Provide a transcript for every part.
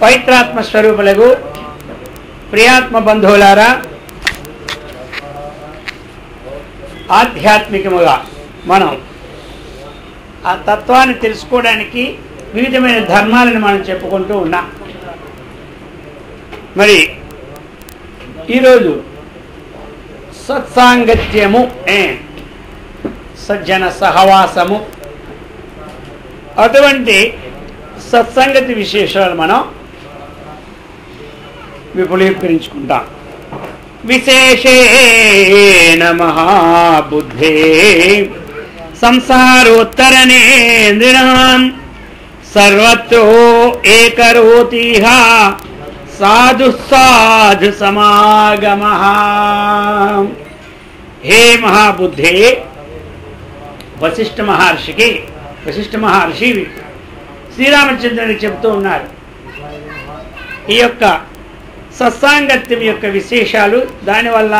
పవిత్రాత్మ స్వరూపులకు ప్రియాత్మ బంధువులారా, ఆధ్యాత్మికముగా మనం ఆ తత్వాన్ని తెలుసుకోవడానికి వివిధమైన ధర్మాలను మనం చెప్పుకుంటూ ఉన్నాం. మరి ఈరోజు సత్సాంగత్యము, సజ్జన సహవాసము, అటువంటి సత్సంగతి విశేషాలు మనం విపులీకరించుకుంటాం. విశేషేణ మహాబుద్ధే సంసారోత్తరణేంద్రిణాం సర్వత్రో ఏకరోతిహ సాధు సాధు సమాగమః. హే మహాబుద్ధే, వశిష్ఠ మహర్షి శ్రీరామచంద్రునికి చెబుతూ ఉన్నారు. ఈ యొక్క సత్సాంగత్యం యొక్క విశేషాలు, దానివల్ల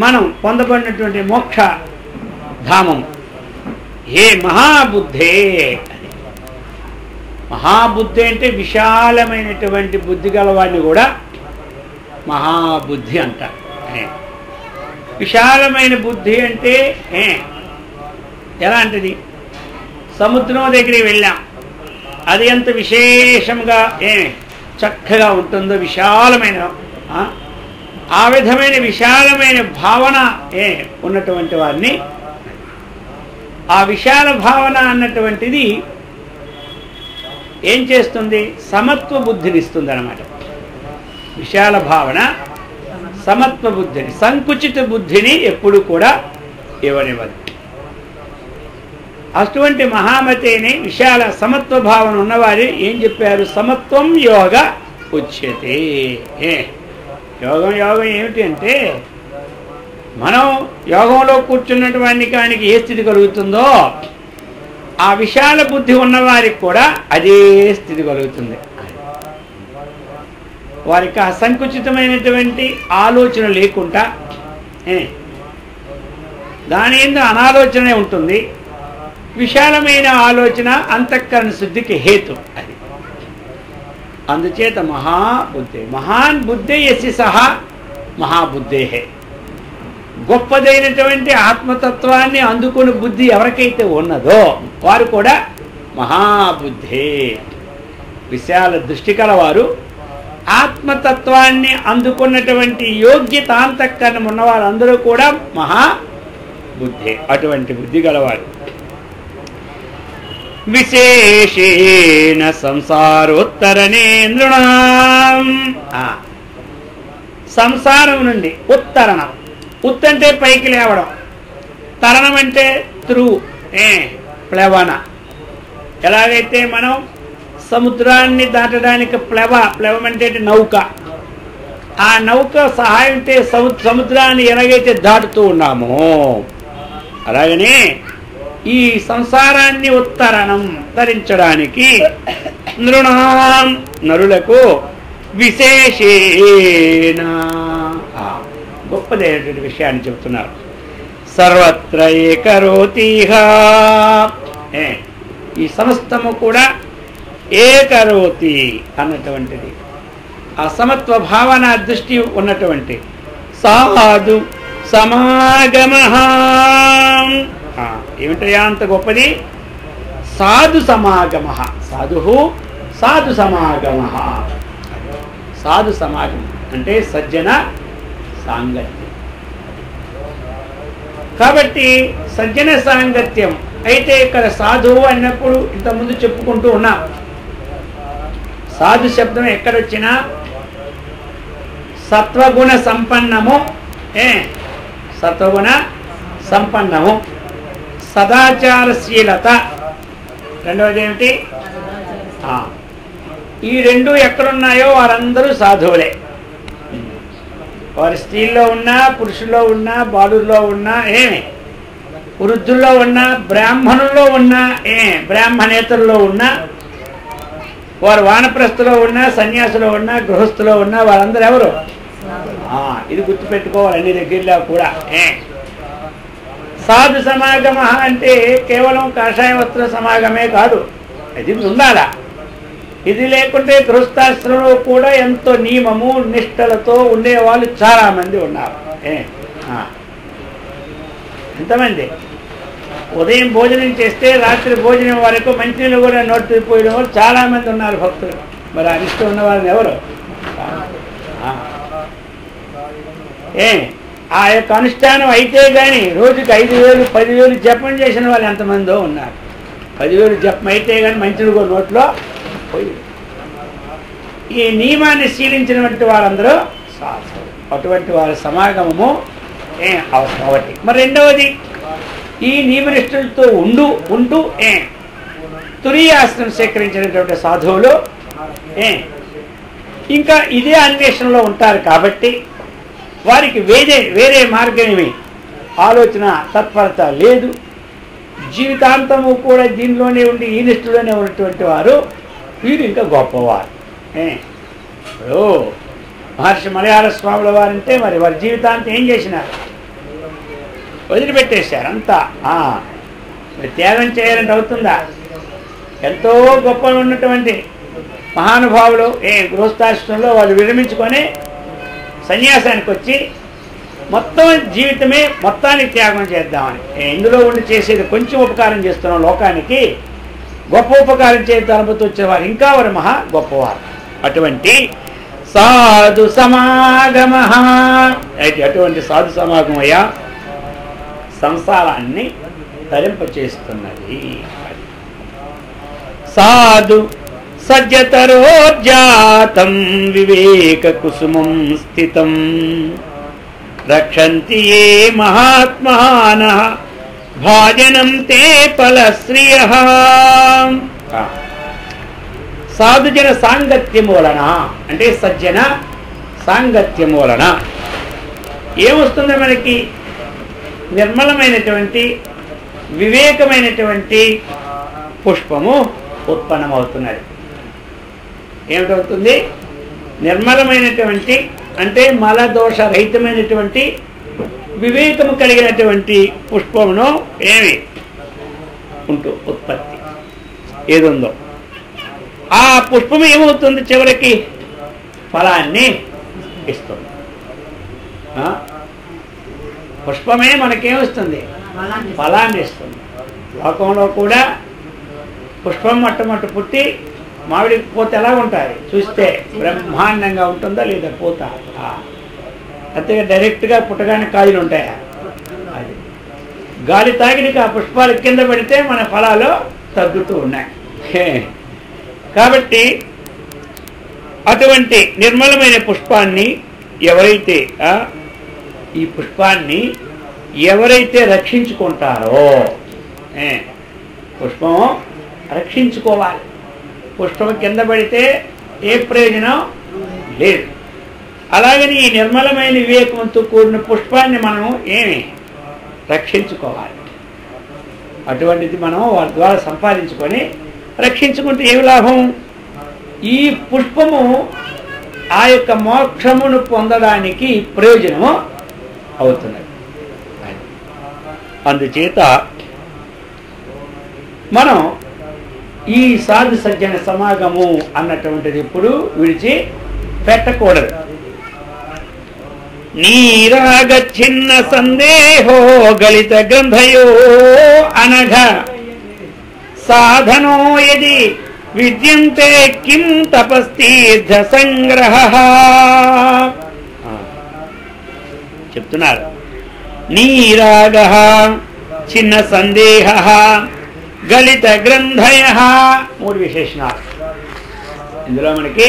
మనం పొందబడినటువంటి మోక్ష ధామం. హే మహాబుద్ధే, మహాబుద్ధి అంటే విశాలమైనటువంటి బుద్ధి గలవాడిని కూడా మహాబుద్ధి అంటారు. విశాలమైన బుద్ధి అంటే ఎలాంటిది? సముద్రం దగ్గరికి వెళ్ళాం, అది ఎంత విశేషంగా చక్కగా ఉంటుందో, విశాలమైన ఆ విధమైన విశాలమైన భావన ఉన్నటువంటి వారిని, ఆ విశాల భావన అన్నటువంటిది ఏం చేస్తుంది? సమత్వ బుద్ధిని ఇస్తుంది అన్నమాట. విశాల భావన సమత్వ బుద్ధిని, సంకుచిత బుద్ధిని ఎప్పుడు కూడా ఇవ్వనివ్వదు. అటువంటి మహామతిని, విశాల సమత్వ భావన ఉన్నవారు ఏం చెప్పారు? సమత్వం యోగ ఉచ్యతే. యోగం ఏమిటి అంటే, మనం యోగంలో కూర్చున్నటువంటి వానికి ఏ స్థితి కలుగుతుందో ఆ విశాల బుద్ధి ఉన్నవారికి కూడా అదే స్థితి కలుగుతుంది. వారికి ఆ సంకుచితమైనటువంటి ఆలోచన లేకుండా దాని మీద అనాలోచనే ఉంటుంది. విశాలమైన ఆలోచన అంతఃకరణ శుద్ధికి హేతు అది. అందుచేత మహాబుద్ధి, మహాన్ బుద్ధే యసి సహా మహాబుద్ధేహే. గొప్పదైనటువంటి ఆత్మతత్వాన్ని అందుకుని బుద్ధి ఎవరికైతే ఉన్నదో వారు కూడా మహాబుద్ధే. విశాల దృష్టి కలవారు, ఆత్మతత్వాన్ని అందుకున్నటువంటి యోగ్యత అంతఃకరణం ఉన్నవారందరూ కూడా మహాబుద్ధే. అటువంటి బుద్ధి గలవారు. విశేషేణ సంసారోత్తరణేంద్రుణాం. సంసారం నుండి ఉత్తరణం, ఉత్తంటే పైకి లేవడం, తరణం అంటే త్రూ ప్లవన. ఎలాగైతే మనం సముద్రాన్ని దాటడానికి ప్లవం అంటే నౌక, ఆ నౌక సహాయంతో సముద్రాన్ని ఎలాగైతే దాటుతూ ఉన్నామో అలాగనే ఈ సంసారాన్ని ఉత్తరణం తరించడానికి నృణాం నరులకు విశేషేణ గొప్పదైనటువంటి విషయాన్ని చెబుతున్నారు. సర్వత్ర ఏకరోతిహ, ఈ సమస్తము కూడా ఏకరోతి అన్నటువంటిది ఆ సమత్వ భావన దృష్టి ఉన్నటువంటి సాధు సమాగమః. ఏమిటయా అంత గొప్పది? సాధు సమాగమః. సాధు సమాగమః. సాధు సమాగమం అంటే సజ్జన సాంగత్యం. కాబట్టి సజ్జన సాంగత్యం అయితే ఇక్కడ సాధువు అన్నప్పుడు ఇంతకుముందు చెప్పుకుంటూ ఉన్నాం. సాధు శబ్దం ఎక్కడొచ్చినా సత్వగుణ సంపన్నము, సత్వగుణ సంపన్నము, సదాచారశీలత. రెండవది ఏమిటి? ఈ రెండు ఎక్కడున్నాయో వారందరూ సాధువులే. వారి స్త్రీల్లో ఉన్నా, పురుషుల్లో ఉన్నా, బాలుల్లో ఉన్నా, వృద్ధుల్లో ఉన్నా, బ్రాహ్మణుల్లో ఉన్నా, బ్రాహ్మణేతరులో ఉన్నా, వారు వానప్రస్థులో ఉన్నా, సన్యాసులో ఉన్నా, గృహస్థులో ఉన్నా, వారందరూ ఎవరు? ఇది గుర్తుపెట్టుకోవాలి అన్ని దగ్గరలో కూడా. సాధు సమాగమ అంటే కేవలం కాషాయ వస్త్ర సమాగమే కాదు, అది ఉండాలా. ఇది లేకుంటే గృహస్థాశ్రమంలో కూడా ఎంతో నియమము నిష్టలతో ఉండేవాళ్ళు చాలామంది ఉన్నారు. ఎంతమంది ఉదయం భోజనం చేస్తే రాత్రి భోజనం వరకు మంచినీళ్ళు కూడా నోటిపోయిన వాళ్ళు చాలామంది ఉన్నారు భక్తులు. మరి అనిష్టం ఉన్న వాళ్ళని ఎవరు? ఆ యొక్క అనుష్ఠానం అయితే కానీ రోజుకి 5,000 10,000 జపం చేసిన వాళ్ళు ఎంతమందో ఉన్నారు. 10,000 జపం అయితే కానీ మంచినీళ్ళు కూడా నోట్లో పోయి. ఈ నియమాన్ని శీలించినటువంటి వాళ్ళందరూ సాధువులు. అటువంటి వాళ్ళ సమాగమము అవసరం ఒకటి. మరి రెండవది, ఈ నియమనిష్ఠులతో ఉంటూ తురీయాసనం స్వీకరించినటువంటి సాధువులు ఇంకా ఇదే అన్వేషణలో ఉంటారు కాబట్టి వారికి వేరే మార్గమేమి ఆలోచన తత్పరత లేదు. జీవితాంతము కూడా దీనిలోనే ఉండి ఈ నిష్ఠులోనే ఉన్నటువంటి వారు వీరు ఇంకా గొప్పవారు. మహర్షి మలయాళ స్వాముల వారంటే మరి వారి జీవితాంతం ఏం చేసినారు? వదిలిపెట్టేశారు అంతా. మరి త్యాగం చేయాలంటే అవుతుందా? ఎంతో గొప్పగా ఉన్నటువంటి మహానుభావులు గృహస్థాశ్రమంలో వాళ్ళు విరమించుకొని సన్యాసానికి వచ్చి మొత్తం జీవితమే మొత్తానికి త్యాగం చేద్దామని ఇందులో ఉండి చేసేది కొంచెం ఉపకారం చేస్తున్నాం లోకానికి, గొప్ప ఉపకారం చేద్దాం అనుభూతి వచ్చేవారు ఇంకా వారు మహా గొప్పవారు. అటువంటి సాధు సమాగమ, అటువంటి సాధు సమాగం అయ్యా సంసారాన్ని తరింపచేస్తున్నది. సాధు సజ్జతరోజాతం వివేక కుసుమం స్థితం రక్షంతి ఏ మహాత్మానః భాజనం తే ఫలశ్రియః. సాధుజన సాంగత్యం వలన అంటే సజ్జన సాంగత్యం వలన ఏమొస్తుంది మనకి? నిర్మలమైనటువంటి వివేకమైనటువంటి పుష్పము ఉత్పన్నమవుతున్నది. ఏమిటవుతుంది? నిర్మలమైనటువంటి అంటే మలదోషరహితమైనటువంటి వివేకము కలిగినటువంటి పుష్పమును ఉంటూ ఉత్పత్తి ఏదుందో ఆ పుష్పం ఏమవుతుంది? చివరికి ఫలాన్ని ఇస్తుంది. పుష్పమే మనకేమిస్తుంది? ఫలాన్ని ఇస్తుంది. లోకంలో కూడా పుష్పం మొట్టమొదటి పుట్టి మామిడి పూత ఎలా ఉంటుంది చూస్తే బ్రహ్మాండంగా ఉంటుందా లేదా పూత? అంతేగా డైరెక్ట్గా పుట్టగానే కాయలు ఉంటాయా? అది గాలి తాగినకి ఆ పుష్పాలు కింద పడితే మన ఫలాలు తగ్గుతూ ఉన్నాయి. కాబట్టి అటువంటి నిర్మలమైన పుష్పాన్ని ఎవరైతే ఈ పుష్పాన్ని ఎవరైతే రక్షించుకుంటారో, పుష్పం రక్షించుకోవాలి. పుష్పం కింద పడితే ఏ ప్రయోజనం లేదు. అలాగని ఈ నిర్మలమైన వివేకంతో కూడిన పుష్పాన్ని మనం రక్షించుకోవాలి. అటువంటిది మనం వారి ద్వారా సంపాదించుకొని రక్షించుకుంటే ఏమి లాభం? ఈ పుష్పము ఆ యొక్క మోక్షమును పొందడానికి ప్రయోజనము అవుతున్నది. అందుచేత మనం ఈ సాధు సజ్జన సమాగము అన్నటువంటిది ఇప్పుడు విడిచి పెట్టకూడదు. నీరాగ చిన్న సందేహో గళిత గ్రంథయో అనఘ సాధనో యది విద్యంతే కిం తపస్తీర్థ సంగ్రహ. చెప్తున్నారు నీరాగ చిన్న సందేహ గళిత గ్రంథయ, మూడు విశేషణాలు. ఇందులో మనకి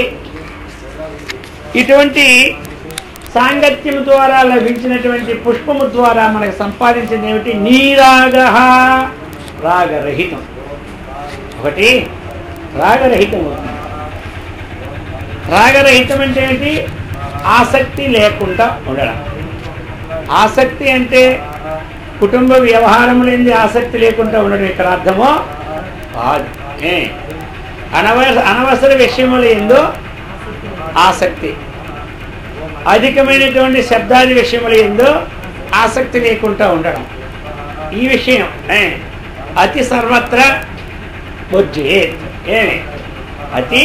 ఇటువంటి సాంగత్యం ద్వారా లభించినటువంటి పుష్పము ద్వారా మనకు సంపాదించింది ఏమిటి? నీరాగ, రాగరహితం. ఒకటి రాగరహితం అవుతుంది. రాగరహితం అంటే ఏంటి? ఆసక్తి లేకుండా ఉండడం. ఆసక్తి అంటే కుటుంబ వ్యవహారములేంది ఆసక్తి లేకుండా ఉండడం ఇక్కడ అర్థమో కాదు. అనవసర విషయములు ఏందో ఆసక్తి, అధికమైనటువంటి శబ్దాది విషయములు ఏందో ఆసక్తి లేకుండా ఉండడం. ఈ విషయం అతి సర్వత్రా బుద్ధి అతి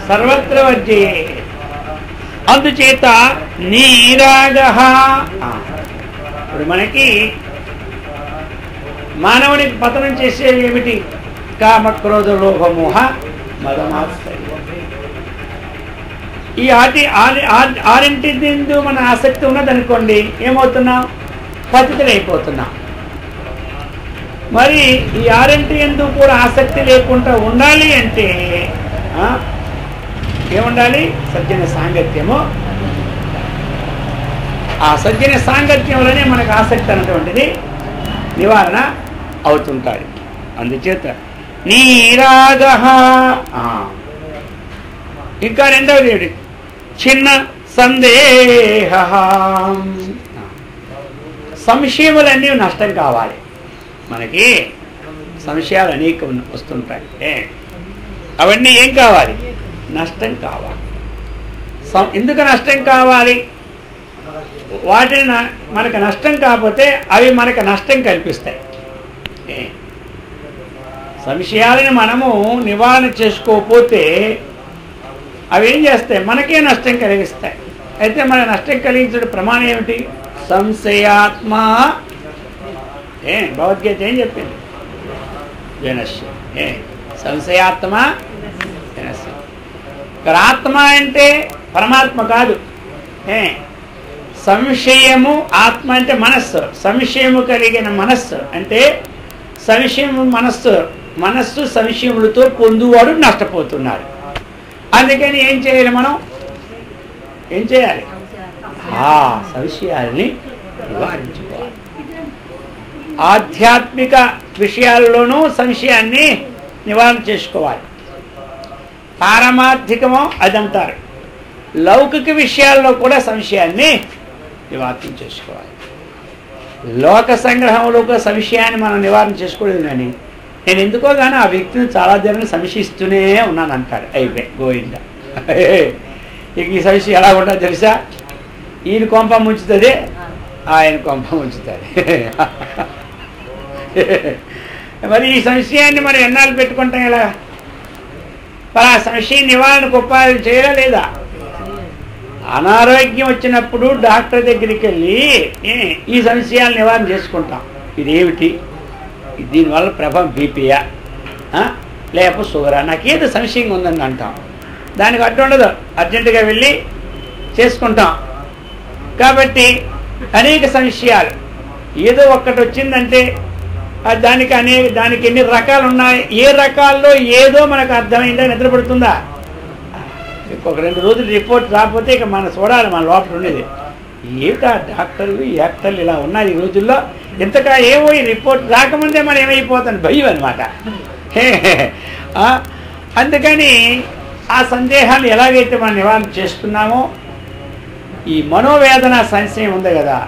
సర్వత్ర వర్జయే. అందుచేత నీరాగ. ఇప్పుడు మనకి మానవునికి పతనం చేసేవి ఏమిటి? కామ క్రోధ లోభ మోహ మదమాత్సర్యం. ఈ ఆరింటి దిందు మన ఆసక్తి ఉన్నదనుకోండి, ఏమవుతున్నాం? పతితులైపోతున్నాం. మరి ఈ ఆరింటి ఎందుకు కూడా ఆసక్తి లేకుండా ఉండాలి అంటే ఏముండాలి? సజ్జన సాంగత్యము. ఆ సజ్జన సాంగత్యంలోనే మనకు ఆసక్తి అన్నటువంటిది నివారణ అవుతుంటాయి. అందుచేత నీరాగ. ఇంకా రెండవది ఏమిటి? చిన్న సందేహ. సంశయములన్నీ నష్టం కావాలి. మనకి సంశయాలు అనేక వస్తుంటాయి. అవన్నీ ఏం కావాలి? నష్టం కావాలి. ఎందుకు నష్టం కావాలి? వాటిని మనకు నష్టం కాకపోతే అవి మనకు నష్టం కల్పిస్తాయి. సంశయాలను మనము నివారణ చేసుకోకపోతే అవి ఏం చేస్తాయి? మనకే నష్టం కలిగిస్తాయి. అయితే మన నష్టం కలిగించే ప్రమాణం ఏమిటి? సంశయాత్మ. భగవద్గీత ఏం చెప్పింది? వినశ్య. సంశయాత్మ వినశ్య. ఇక్కడ ఆత్మ అంటే పరమాత్మ కాదు. సంశయము. ఆత్మ అంటే మనస్సు. సంశయము కలిగిన మనస్సు అంటే సంశయము మనస్సు సంశయములతో పొందువాడు నష్టపోతున్నాడు. అందుకని ఏం చేయాలి? మనం ఏం చేయాలి? సంశయాలని నివారించుకోవాలి. ఆధ్యాత్మిక విషయాల్లోనూ సంశయాన్ని నివారణ చేసుకోవాలి. పారమార్థికమో అదంటారు. లౌకిక విషయాల్లో కూడా సంశయాన్ని నివారణ చేసుకోవాలి. లోక సంగ్రహంలో కూడా సంశయాన్ని మనం నివారణ చేసుకోలేదు. కానీ నేను ఎందుకో కానీ ఆ వ్యక్తిని చాలా జనాన్ని సంశయిస్తూనే ఉన్నాను అంటాడు. అయిపోయి గోవింద. ఇక ఈ సంశయం ఎలా ఉంటుందో తెలుసా? ఈయన కొంప ముంచుతుంది, ఆయన కొంప ముంచుతుంది. మరి ఈ సంశయాన్ని మనం ఎన్నాళ్ళు పెట్టుకుంటాం? ఇలా మరి ఆ సంశయ నివారణకు ఉపాయం చేయాలా లేదా? అనారోగ్యం వచ్చినప్పుడు డాక్టర్ దగ్గరికి వెళ్ళి ఈ సంశయాలు నివారణ చేసుకుంటాం. ఇదేమిటి? దీనివల్ల ప్రభావం బీపీయా లేకపోతే షుగరా, నాకేదో సంశయంగా ఉందని అంటాం. దానికి అడ్డు ఉండదు, అర్జెంటుగా వెళ్ళి చేసుకుంటాం. కాబట్టి అనేక సంశయాలు. ఏదో ఒక్కటి వచ్చిందంటే దానికి ఎన్ని రకాలు ఉన్నాయి? ఏ రకాల్లో ఏదో మనకు అర్థమైందా? నిద్రపడుతుందా? ఇంకొక 2 రోజులు రిపోర్ట్ రాకపోతే ఇక మనం చూడాలి మన లోపల ఉండేది. ఏమిటా డాక్టర్లు యాక్టర్లు ఇలా ఉన్నాయి ఈ రోజుల్లో. ఇంతగా ఏమో ఈ రిపోర్ట్ రాకముందే మనం ఏమైపోతాను భయం అనమాట. అందుకని ఆ సందేహాలు ఎలాగైతే మనం నివారణ చేస్తున్నామో ఈ మనోవేదన సంశయం ఉంది కదా,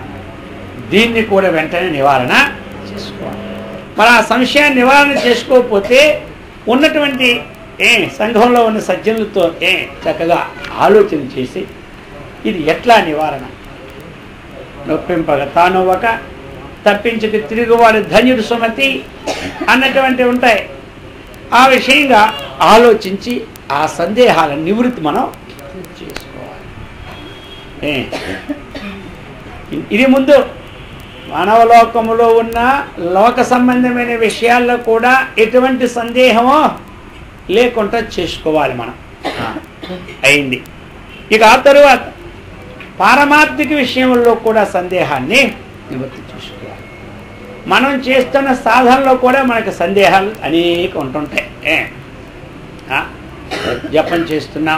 దీన్ని కూడా వెంటనే నివారణ చేసుకోవాలి. మరి ఆ సంశయాన్ని నివారణ చేసుకోకపోతే ఉన్నటువంటి సంఘంలో ఉన్న సజ్జనులతో చక్కగా ఆలోచన చేసి ఇది ఎట్లా నివారణ? నొప్పింపక తానొవ్వక తప్పించక తిరుగువాడు ధన్యుడు సుమతి అన్నటువంటి ఉంటాయి. ఆ విషయంగా ఆలోచించి ఆ సందేహాల నివృత్తి మనం చేసుకోవాలి. ఇది ముందు మానవలోకములో ఉన్న లోక సంబంధమైన విషయాల్లో కూడా ఎటువంటి సందేహమో లేకుండా చేసుకోవాలి మనం. అయింది. ఇక ఆ తరువాత పారమార్థిక విషయంలో కూడా సందేహాన్ని నివృత్తి చేసుకోవాలి. మనం చేస్తున్న సాధనలో కూడా మనకు సందేహాలు అనేక ఉంటుంటాయి. జపం చేస్తున్నా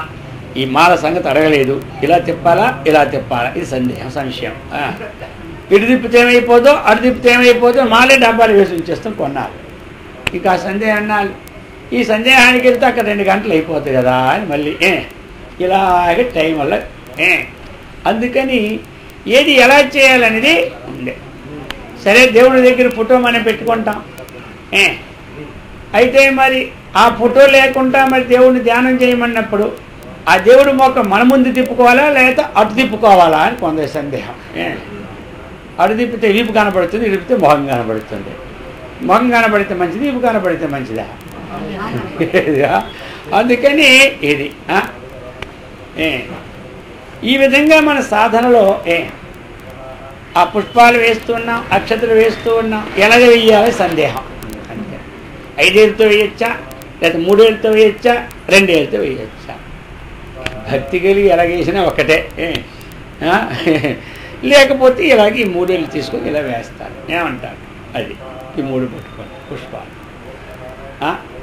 ఈ మాల సంగతి అడగలేదు, ఇలా తిప్పాలా ఇలా తిప్పాలా, ఇది సంశయం. ఇటు తిప్పితే ఏమైపోదో అటు తిప్పితే ఏమైపోదో మాలే డబ్బాలు వేసి ఉంచేస్తాం కొన్నాళ్ళు. ఇంకా సందేహం అన్నాళ్ళు. ఈ సందేహానికి వెళ్తే అక్కడ 2 గంటలు అయిపోతుంది కదా అని మళ్ళీ ఇలాగే టైం వల్ల అందుకని ఏది ఎలా చేయాలనేది ఉండే. సరే దేవుడి దగ్గర ఫోటో మనం పెట్టుకుంటాం. అయితే మరి ఆ ఫోటో లేకుండా మరి దేవుడిని ధ్యానం చేయమన్నప్పుడు ఆ దేవుడి మొక్క మన ముందు తిప్పుకోవాలా లేదా అటు తిప్పుకోవాలా అని కొందరి సందేహం. అటు తిప్పితే వీపు కనబడుతుంది, ఇటు తిప్పితే మొహం కనబడుతుంది. మొహం కనబడితే మంచిది, వీపు కనబడితే మంచిదా? అందుకని ఇది ఈ విధంగా మన సాధనలో ఆ పుష్పాలు వేస్తూ ఉన్నాం, అక్షతలు వేస్తూ ఉన్నాం. ఎలాగ వేయాలి సందేహం. అంతే 5 ఏళ్ళతో వేయచ్చా, లేదా 3 ఏళ్ళతో వేయచ్చా, 2 ఏళ్ళతో వేయచ్చా. భక్తి కలిగి ఎలాగేసినా ఒకటే. లేకపోతే ఇలాగ ఈ 3 ఏళ్ళు తీసుకొని ఇలా వేస్తారు. ఏమంటారు? అది ఈ 3 పట్టుకొని పుష్పాలు.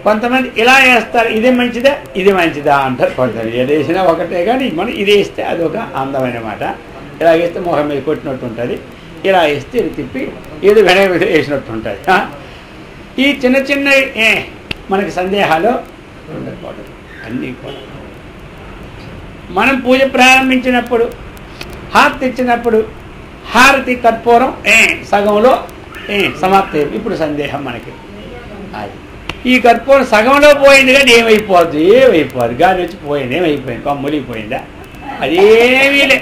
కొంతమంది ఇలా వేస్తారు, ఇదే మంచిదా ఇది మంచిదా అంటారు. కొంతమంది ఏది వేసినా ఒకటే, కానీ మనం ఇది వేస్తే అదొక అందమైన మాట. ఇలా వేస్తే మొహం మీద కొట్టినట్టు ఉంటుంది, ఇలా వేస్తే ఇది తిప్పి ఏదో వెన వేసినట్టు ఉంటుంది. ఈ చిన్న చిన్న మనకి సందేహాలు ఉండకూడదు. అన్నీ కూడా మనం పూజ ప్రారంభించినప్పుడు, హారతి ఇచ్చినప్పుడు హారతి కర్పూరం సగంలో సమాప్తి. ఇప్పుడు సందేహం మనకి అది ఈ కర్పూరం సగంలో పోయింది కానీ ఏమైపోద్ది, గాలి వచ్చి పోయింది, ఏమైపోయింది, కొమ్మలిపోయిందా, అదేమీ లే.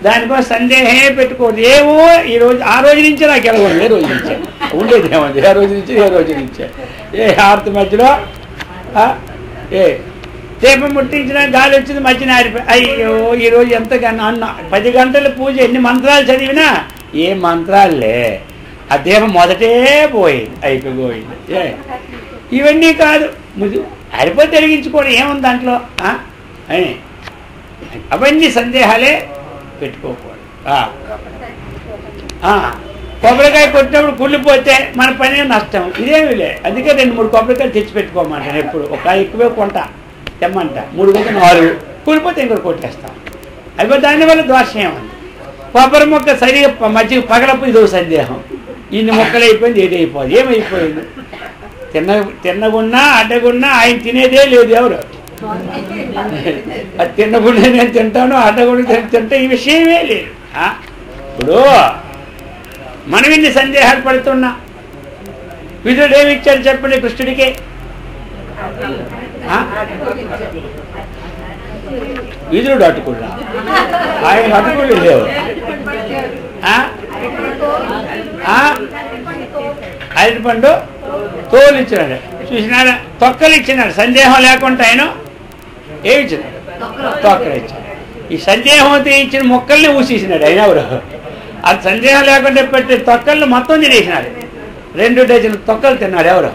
దానికోసం సందేహమే పెట్టుకోవద్దు. ఏమో ఈరోజు ఆ రోజు నుంచే నాకు ఎలా ఉంది, ఏ రోజు నుంచే ఉండేది ఏముంది, ఏ రోజు నుంచే హారతి మధ్యలో దీపం ముట్టించినా గాలి వచ్చింది, మధ్యన ఆరిపోయి అయ్యో ఈరోజు ఎంత అన్న 10 గంటల పూజ ఎన్ని మంత్రాలు చదివినా ఏ మంత్రాలే, ఆ దీపం మొదటే పోయింది, అయిపోయింది. ఇవన్నీ కాదు, ఆరిపోయి తెలిగించుకోవడం ఏముంది దాంట్లో అని అవన్నీ సందేహాలే పెట్టుకోకూడదు. కొబ్బరికాయ కొట్టినప్పుడు కుళ్ళిపోతే మన పని నష్టం, ఇదేమి లే. అందుకే 2-3 కొబ్బరికాయలు తెచ్చి పెట్టుకోమంటాను. ఎప్పుడు ఒక ఎక్కువే కొంటా తెమ్మంట, 3 కొంత 4 కూలిపోతే ఇంకొకటి కొట్టేస్తాం. అయిపో దానివల్ల దోషం ఏముంది. కొబ్బరి మొక్క సరిగా మధ్య పగలప్పుడు ఇదో సందేహం, ఇన్ని మొక్కలు అయిపోయింది, ఏది అయిపోయింది, ఏమైపోయింది. తిన్నగున్నా అడ్డగున్నా ఆయన తినేదే లేదు. ఎవరు అది తిన్నగుండా నేను తింటాను, అడ్డగుండా తింటా, ఈ విషయమే లేదు. ఇప్పుడు మనం ఇన్ని సందేహాలు పడుతున్నా, విధుడు ఏమి ఇచ్చాడు చెప్పండి కృష్ణుడికి? విధుడు అటుకుడా, ఆయన అటుకులు లేవు. అరటిపండు తోలు ఇచ్చినాడు, చూసినాడు, తొక్కలు ఇచ్చినాడు. సందేహం లేకుండా ఆయన ఏమి ఇచ్చినాడు? తొక్కలు ఇచ్చాడు. ఈ సందేహంతో ఇచ్చిన మొక్కల్ని ఊసేసినాడు ఆయన. ఎవరు అది సందేహం లేకుండా పెట్టే తొక్కల్ని మొత్తం తినేసినాడు. 2 డజన్లు తొక్కలు తిన్నాడు. ఎవరు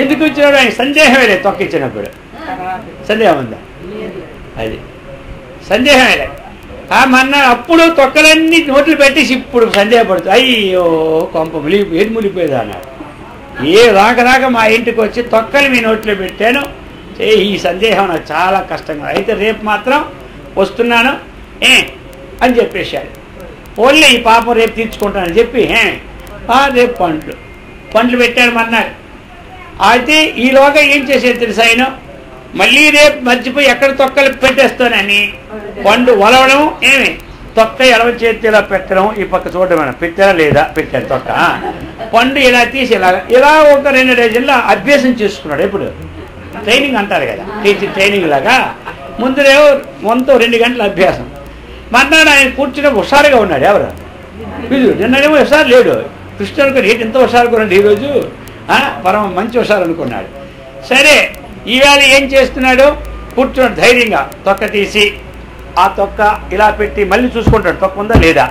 ఎందుకు ఇచ్చినాడు? ఆయన సందేహమే లేదు. తొక్క ఇచ్చినప్పుడు సందేహం ఉందా? అది సందేహమే లేదు. మన్నాడు అప్పుడు తొక్కలన్నీ నోట్లు పెట్టేసి ఇప్పుడు సందేహపడుతుంది. అయ్యో కొంప ఏది ములిపోయేది అన్నాడు. రాక మా ఇంటికి వచ్చి తొక్కలు మీ నోట్లో పెట్టాను, ఈ సందేహం నాకు చాలా కష్టంగా, అయితే రేపు మాత్రం వస్తున్నాను అని చెప్పేశాడు. ఓన్లీ ఈ పాపం రేపు తీర్చుకుంటానని చెప్పి రేపు పండ్లు పెట్టాడు మన్నాడు. అయితే ఈలోగా ఏం చేసేది తెలుసు ఆయన, మళ్ళీ రేపు మర్చిపోయి ఎక్కడ తొక్కలు పెట్టేస్తానని పండు వలవడం, తొక్క ఎడవ చేతిలో పెట్టడం, ఈ పక్క చూడడం, పెట్టారా లేదా, పెట్టారు తొక్క, పండు ఇలా తీసి ఇలా ఒక 2 డజన్ల అభ్యాసం చేసుకున్నాడు. ఎప్పుడు ట్రైనింగ్ అంటారు కదా, ట్రైనింగ్ లాగా ముందులేమో 2 గంటల అభ్యాసం. మర్నాడు ఆయన కూర్చుని హుషారుగా ఉన్నాడు. ఎవరు? విధుడు. నిన్ననేమో హుషారు లేడు. కృష్ణుడు అనుకుని ఏంటి ఇంత హుషారు కొన్నాడు ఈరోజు, పరమ మంచి హుషారు అనుకున్నాడు. సరే ఈవేళ ఏం చేస్తున్నాడు? కూర్చున్నాడు ధైర్యంగా, తొక్క తీసి ఆ తొక్క ఇలా పెట్టి మళ్ళీ చూసుకుంటాడు, తొక్క ఉందా లేదా,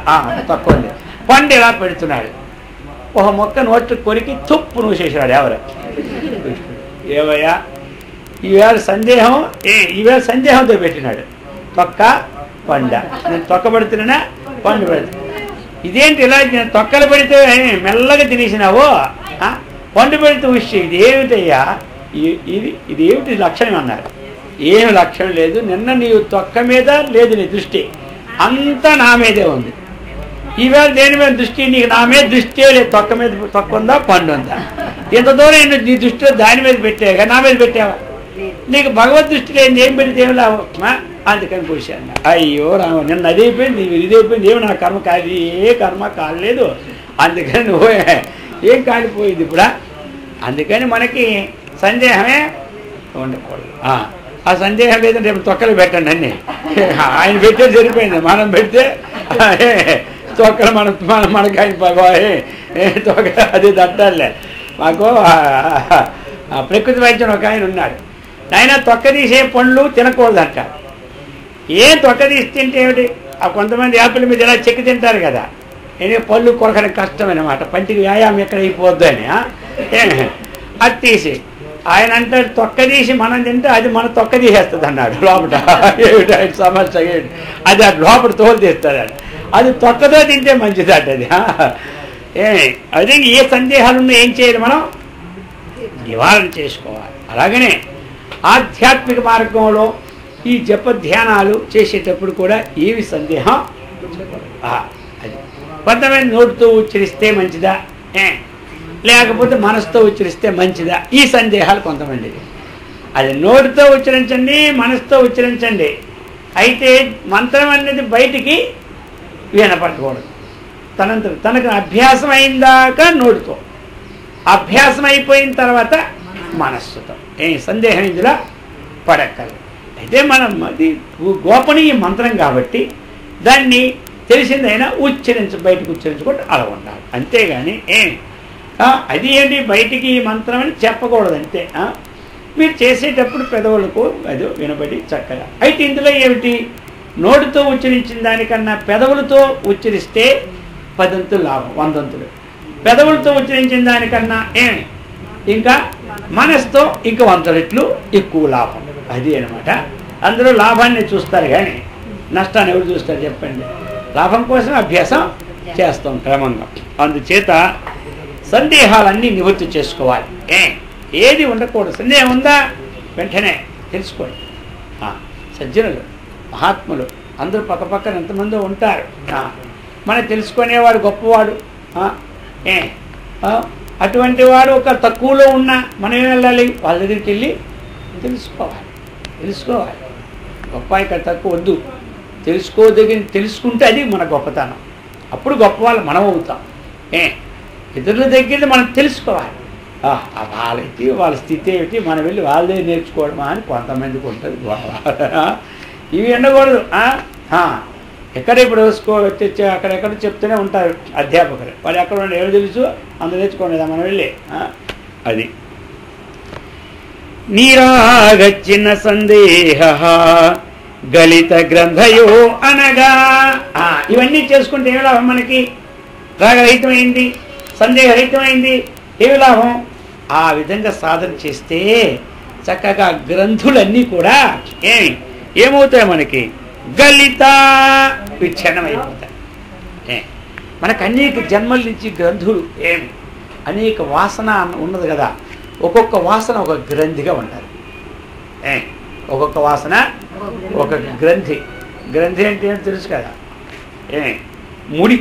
తొక్క ఉంది. పండు ఇలా పెడుతున్నాడు. ఒక మొక్క నోట్లు కొరికి తుప్పు నూసేసాడు. ఎవరు? ఏవయ్యా ఈవేళ సందేహం, ఈవేళ సందేహంతో పెట్టినాడు. తొక్క పండ, నేను తొక్క పెడుతున్నా, పండు పెడుతున్నా. ఇదేంటి ఇలా తొక్కలు పెడితే మెల్లగా తినేసినావో, పండు పెడితే విషయం ఇది ఏమిటయ్యా, ఇది ఏమిటి లక్షణం అన్నారు. ఏమి లక్షణం లేదు, నిన్న నీవు తొక్క మీద లేదు నీ దృష్టి, అంతా నా మీదే ఉంది. ఈవేళ దేని మీద దృష్టి? నీకు నా మీద దృష్టి లేదు. తొక్క మీద తొక్క ఉందా, పండు ఉందా, ఇంత దూరం నీ దృష్టిలో దాని మీద పెట్టావా, నా మీద పెట్టావా? నీకు భగవద్ దృష్టి లేదు, ఏం పెడితే ఏమి లాభమా? అందుకని కూర్చాను. అయ్యో రామ, నిన్న అది అయిపోయింది, ఇది అయిపోయింది, ఏమి నా కర్మ కాదు, ఏ కర్మ కాలేదు, అందుకని నువ్వు ఏం కాలిపోయింది ఇప్పుడు. అందుకని మనకి సందేహమే ఉండకూడదు. ఆ సందేహం లేదంటే రేపు తొక్కలు పెట్టండి అన్నీ. ఆయన పెట్టే సరిపోయింది, మనం పెడితే తొక్కలు మనకి ఆయన తొక్క అది తట్టాలే. మాకు ప్రకృతి వైద్యం ఒక ఆయన ఉన్నాడు. ఆయన తొక్కదీసే పండ్లు తినకూడదంట. ఏం తొక్కదీసి తింటే ఏమిటి? ఆ కొంతమంది యాపిల్ మీద ఇలా చెక్కి తింటారు కదా, నేను పళ్ళు కొరకడం కష్టం అన్నమాట, పంటికి వ్యాయామం ఎక్కడ అయిపోద్దు అని. అది తీసి ఆయన అంటాడు తొక్కదీసి మనం తింటే అది మన తొక్క తీసేస్తుంది అన్నాడు లోపల. ఏమిటి సమస్య ఏంటి? అది ఆ లోపల తోలు తీస్తుంది అండి. అది తొక్కతో తింటే మంచిదట అది. అదే ఏ సందేహాలు ఉన్నా ఏం చేయాలి? మనం నివారణ చేసుకోవాలి. అలాగనే ఆధ్యాత్మిక మార్గంలో ఈ జప ధ్యానాలు చేసేటప్పుడు కూడా ఏమి సందేహం అది కొంతమంది నోటితో ఉచ్చరిస్తే మంచిదా, లేకపోతే మనసుతో ఉచ్చరిస్తే మంచిదా, ఈ సందేహాలు కొంతమంది. అది నోటితో ఉచ్చరించండి, మనసుతో ఉచ్చరించండి, అయితే మంత్రం అనేది బయటికి వినపడకూడదు. తనకు అభ్యాసం అయిందాకా నోటితో, అభ్యాసం అయిపోయిన తర్వాత మనస్సుతో. ఏ సందేహం ఇందులో పడక్కర్లేదు. అయితే మనం అది గోపనీయ మంత్రం కాబట్టి దాన్ని తెలిసిందైనా బయటకు ఉచ్చరించుకుంటూ అలా ఉండాలి. అంతేగాని అది ఏంటి బయటికి ఈ మంత్రం అని చెప్పకూడదు. అంతే. మీరు చేసేటప్పుడు పెదవులకు అది వినబడి చక్కగా. అయితే ఇందులో ఏమిటి? నోటితో ఉచ్చరించిన దానికన్నా పెదవులతో ఉచ్చరిస్తే 10 అంతులు లాభం, 100 అంతులు. పెదవులతో ఉచ్చరించిన దానికన్నా ఇంకా మనసుతో ఇంకా 100 రెట్లు ఎక్కువ లాభం. అది అనమాట. అందరూ లాభాన్ని చూస్తారు కానీ నష్టాన్ని ఎవరు చూస్తారు చెప్పండి? లాభం కోసం అభ్యాసం చేస్తాం క్రమంగా. అందుచేత సందేహాలన్నీ నివృత్తి చేసుకోవాలి. ఏది ఉండకూడదు. సందేహం ఉందా వెంటనే తెలుసుకోండి. సజ్జనులు మహాత్ములు అందరూ పక్కపక్కన ఎంతమందో ఉంటారు. మనం తెలుసుకునేవాడు గొప్పవాడు. అటువంటి వాడు ఒక తక్కువలో ఉన్నా మనం ఏం వెళ్ళాలి? వాళ్ళ దగ్గరికి వెళ్ళి తెలుసుకోవాలి. గొప్ప ఇక్కడ తక్కువ వద్దు, తెలుసుకుంటే అది మన గొప్పతనం. అప్పుడు గొప్పవాళ్ళు మనం అవుతాం. ఇతరుల దగ్గర మనం తెలుసుకోవాలి. వాళ్ళకి వాళ్ళ స్థితి ఏమిటి, మనం వెళ్ళి వాళ్ళే నేర్చుకోవడమా అని కొంతమందికి ఉంటుంది గొడవ. ఇవి ఉండకూడదు. ఎక్కడ ఇప్పుడు అక్కడెక్కడ చెప్తూనే ఉంటారు అధ్యాపకులు. వాళ్ళు ఎక్కడ ఉండే ఎవరు తెలుసు, అంత నేర్చుకోండి మనం వెళ్ళి. అది నీరాగచ్చిన సందేహ గలిత గ్రంథయో అనగా. ఇవన్నీ చేసుకుంటే ఏమి లాభం? మనకి రాగరహితమైంది, సందేహరహితమైంది. ఏమి లాభం? ఆ విధంగా సాధన చేస్తే చక్కగా గ్రంథులన్నీ కూడా ఏమవుతాయి? మనకి గలిత విచ్ఛిన్నమైపోతాయి. మనకు అనేక జన్మల నుంచి గ్రంథులు అనేక వాసన ఉన్నది కదా. ఒక్కొక్క వాసన ఒక గ్రంథిగా ఉంటారు. ఒక్కొక్క వాసన ఒక గ్రంథి. గ్రంథి అంటే ఏంటి తెలుసు కదా? ముడి.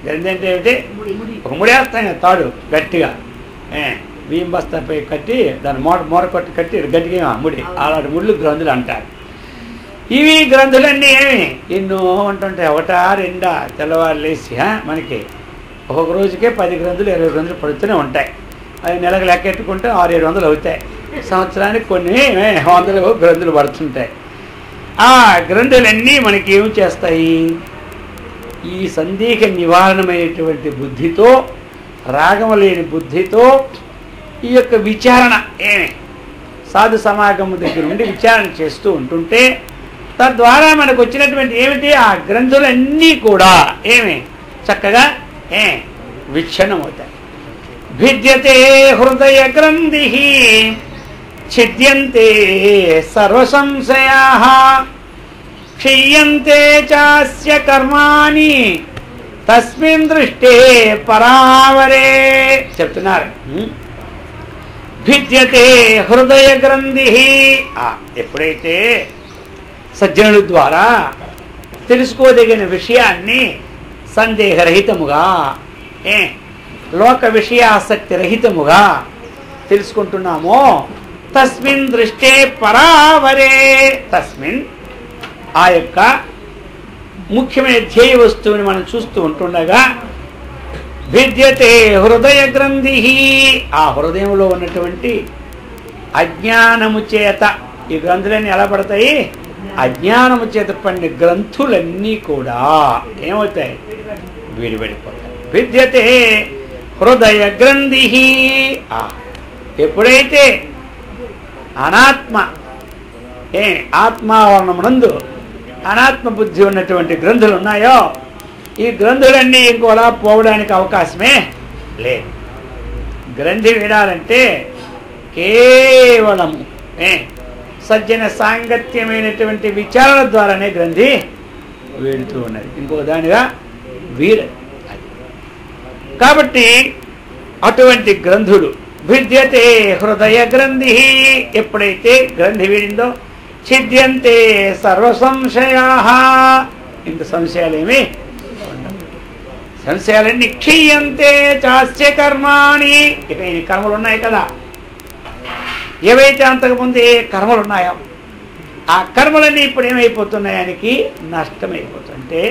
గ్రంథి అంటే ఏమిటి? ఒక ముడి వేస్తాయి తాడు గట్టిగా, బియ్యం బస్తాపై కట్టి దాన్ని మూర కొట్టి కట్టి గట్టిగా ముడి. అలాంటి ముళ్ళు గ్రంథులు అంటారు. ఇవి గ్రంథులన్నీ ఎన్నో ఉంటుంటాయి. ఒకటా రెండా తెల్లవారు లేచి మనకి ఒక్కొక్క రోజుకే 10 గ్రంథులు 20 గ్రంథులు పడుతూనే ఉంటాయి. అది నెలకు లెక్కెట్టుకుంటే 600-700 అవుతాయి. సంవత్సరానికి కొన్ని 100 గ్రంథులు పడుతుంటాయి. ఆ గ్రంథులన్నీ మనకి ఏమి చేస్తాయి? ఈ సందేహ నివారణమైనటువంటి బుద్ధితో, రాగము లేని బుద్ధితో ఈ యొక్క విచారణ సాధు సమాగము దగ్గర నుండి విచారణ చేస్తూ ఉంటుంటే తద్వారా మనకు వచ్చినటువంటి ఏమిటి? ఆ గ్రంథులన్నీ కూడా చక్కగా విచ్ఛిన్నమవుతాయి. భిద్యతే హృదయ గ్రంథి ఛిద్యంతే సర్వ సంశయాః క్షీయంతే చాస్య కర్మాణి తస్మిన్ దృష్టే పరావరే చెప్తున్నారు. భిద్యతే హృదయ గ్రంథి. ఎప్పుడైతే సజ్జనుల ద్వారా తెలుసుకోదగిన విషయాన్ని సందేహరహితముగా, లోక విషయాసక్తి రహితముగా తెలుసుకుంటున్నామో తస్మిన్ దృష్టే పరావరే. తస్మిన్ ఆ యొక్క ముఖ్యమైన ధ్యేయ వస్తువుని మనం చూస్తూ ఉంటుండగా భిద్యతే హృదయ గ్రంథి. ఆ హృదయంలో ఉన్నటువంటి అజ్ఞానము చేత ఈ గ్రంథులన్నీ ఎలా పడతాయి? అజ్ఞానము చేత పడిన గ్రంథులన్నీ కూడా ఏమవుతాయి? విడిపడిపోతాయి. భిద్యతే హృదయ గ్రంథి. ఎప్పుడైతే అనాత్మ ఆత్మావరణమునందు అనాత్మ బుద్ధి ఉన్నటువంటి గ్రంథులు ఉన్నాయో ఈ గ్రంథులన్నీ ఇంకోలా పోవడానికి అవకాశమే లేదు. గ్రంథి వినాలంటే కేవలము సజ్జన సాంగత్యమైనటువంటి విచారణ ద్వారానే గ్రంథి వీడుతూ ఉన్నది, ఇంకో దానిగా వీడ. కాబట్టి అటువంటి గ్రంథులు విద్యతే హృదయ గ్రంథి, ఎప్పుడైతే గ్రంథి వీడిందో ఛిద్యంతే సర్వ సంశయా, ఇంక సంశయాలేమి ఉండవు. సంశయాలన్నీ క్షీయంతే చాస్య కర్మాణి, ఇక ఈ కర్మలు ఉన్నాయి కదా, ఏవైతే అంతకుముందు ఏ కర్మలు ఉన్నాయో ఆ కర్మలన్నీ ఇప్పుడు ఏమైపోతున్నాయానికి నష్టమైపోతుంటే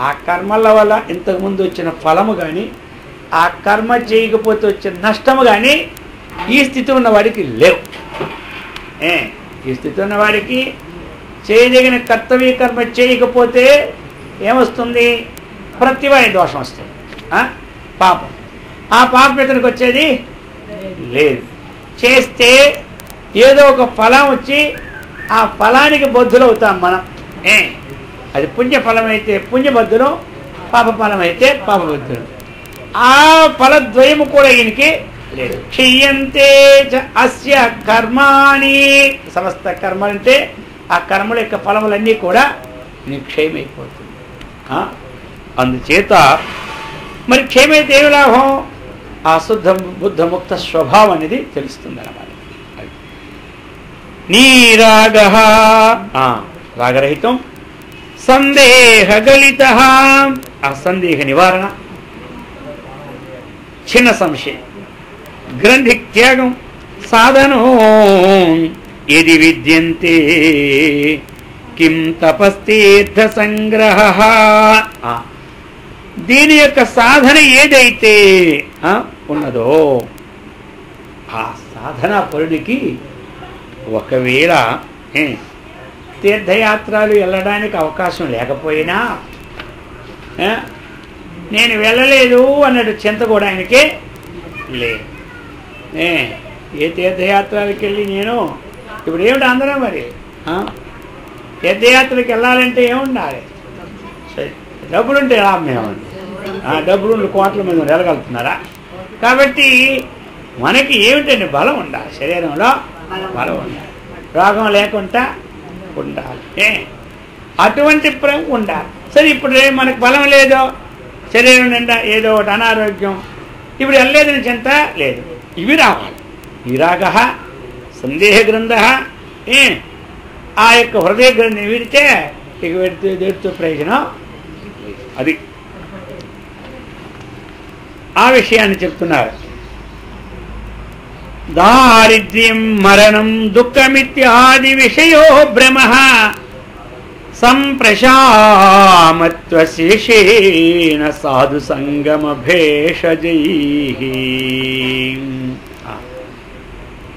ఆ కర్మల వల్ల ఇంతకుముందు వచ్చిన ఫలము కానీ ఆ కర్మ చేయకపోతే వచ్చిన నష్టము కానీ ఈ స్థితి ఉన్నవాడికి లేవు. ఈ స్థితి ఉన్నవాడికి చేయదగిన కర్తవ్య కర్మ చేయకపోతే ఏమొస్తుంది? ప్రతివాయ దోషం వస్తుంది, పాపం. ఆ పాపం ఇతనికి వచ్చేది లేదు. చేస్తే ఏదో ఒక ఫలం వచ్చి ఆ ఫలానికి బద్ధులవుతాం మనం. అది పుణ్యఫలం అయితే పుణ్యబద్ధులు, పాప ఫలం అయితే పాపబద్ధులు. ఆ ఫలద్వయము కూడా ఈయనకి లేదు. క్షీయంతే అస్య కర్మాణి, సమస్త కర్మలంటే ఆ కర్మల యొక్క ఫలములన్నీ కూడా నిక్షయమైపోతుంది. అందుచేత మరి క్షయమైతే ఏమి లాభం? ఆ శుద్ధ బుద్ధముక్త స్వభావం అనేది తెలుస్తుంది అన్నమాట. నీరాగ రాగరహితం, సందేహగలిత, ఆ సందేహ నివారణ, చిన్న సంశయం, గ్రంథి త్యాగం, సాధనో యది విద్యంతే కిం తపస్తీర్థ సంగ్రహ. దీని యొక్క సాధన ఏదైతే ఉన్నదో ఆ సాధనా పరుడికి ఒకవేళ తీర్థయాత్రలు వెళ్ళడానికి అవకాశం లేకపోయినా, నేను వెళ్ళలేదు అన్నట్టు చింత కూడా ఆయనకే లేదు. ఏ తీర్థయాత్రలకు వెళ్ళి నేను ఇప్పుడు ఏమిటి అందరం మరి తీర్థయాత్రలకు వెళ్ళాలంటే ఏముండాలి? డబ్బులుంటే లాభమేముంది? డబ్బులు కోట్ల మంది వెళ్ళగలుగుతున్నారా? కాబట్టి మనకి ఏమిటండి? బలం ఉండాలి, శరీరంలో బలం ఉండాలి, రోగం లేకుండా ఉండాలి, అటువంటి ప్రేమ ఉండాలి. సరే ఇప్పుడు మనకు బలం లేదో, శరీరం నిండా ఏదో ఒకటి అనారోగ్యం, ఇప్పుడు వెళ్ళలేదని చింత లేదు, ఇవి రావాలి. విరాగ, సందేహ గ్రంథ, ఆ యొక్క హృదయ గ్రంథి విడితే ఇక వీడితో ప్రయోజనం. అది ఆ విషయాన్ని చెప్తున్నారు. దారిద్ర్యం మరణం దుఃఖమిత్యాది విషయో భ్రమ సంప్రశామత్వశేషేణ సాధు సంగమ భేషజై.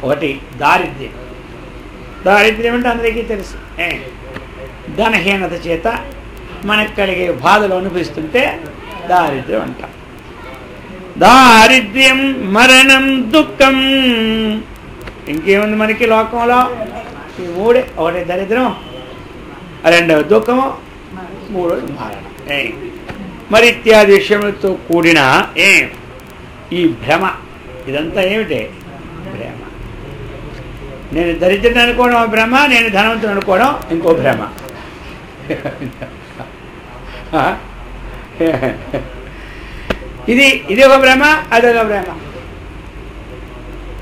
ఒకటి దారిద్ర్యం. దారిద్ర్యం అంటే అందరికీ తెలుసు, ధనహీనత చేత మనకు కలిగే బాధలు అనిపిస్తుంటే దారిద్ర్యం అంటాం. దారిద్ర్యం మరణం దుఃఖం, ఇంకేముంది మనకి లోకంలో? ఈ మూడే. ఒకటి దరిద్రం, రెండవ దుఃఖము, మూడోది మరణం. మరి ఇత్యాది విషయములతో కూడిన ఈ భ్రమ, ఇదంతా ఏమిటి? భ్రమ. నేను దరిద్రుని అనుకోవడం భ్రమ, నేను ధనవంతుని అనుకోవడం ఇంకో భ్రమ. ఇది ఒక భ్రమ, అదొక భ్రమ.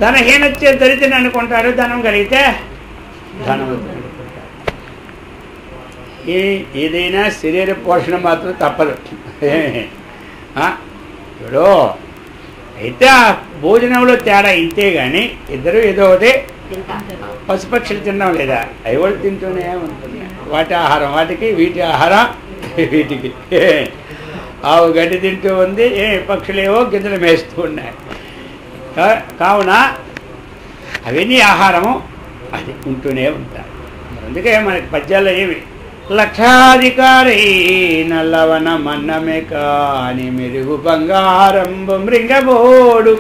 ధనహీనచ్చే దరిద్రుని అనుకుంటాడు, ధనం కలిగితే ధనవంతుని అనుకుంటాడు. ఏదైనా శరీర పోషణ మాత్రం తప్పదు. ఇప్పుడు అయితే ఆ భోజనంలో తేడా ఇంతే కానీ ఇద్దరు ఏదో ఒకటి. పశుపక్షులు తినడం లేదా? అవి కూడా తింటూనే ఉంటుంది. వాటి ఆహారం వాటికి, వీటి ఆహారం వీటికి. ఆవు గడ్డి తింటూ ఉంది, పక్షులేవో గింజలు మేస్తూ ఉన్నాయి. కావున అవన్నీ ఆహారము అది ఉంటూనే ఉంటాయి. అందుకే మనకి పద్యాల్లో ఏమి లక్షాధికారి నల్లవన మన్నమే కాని మెరుగు బంగారంబు మృంగబోడు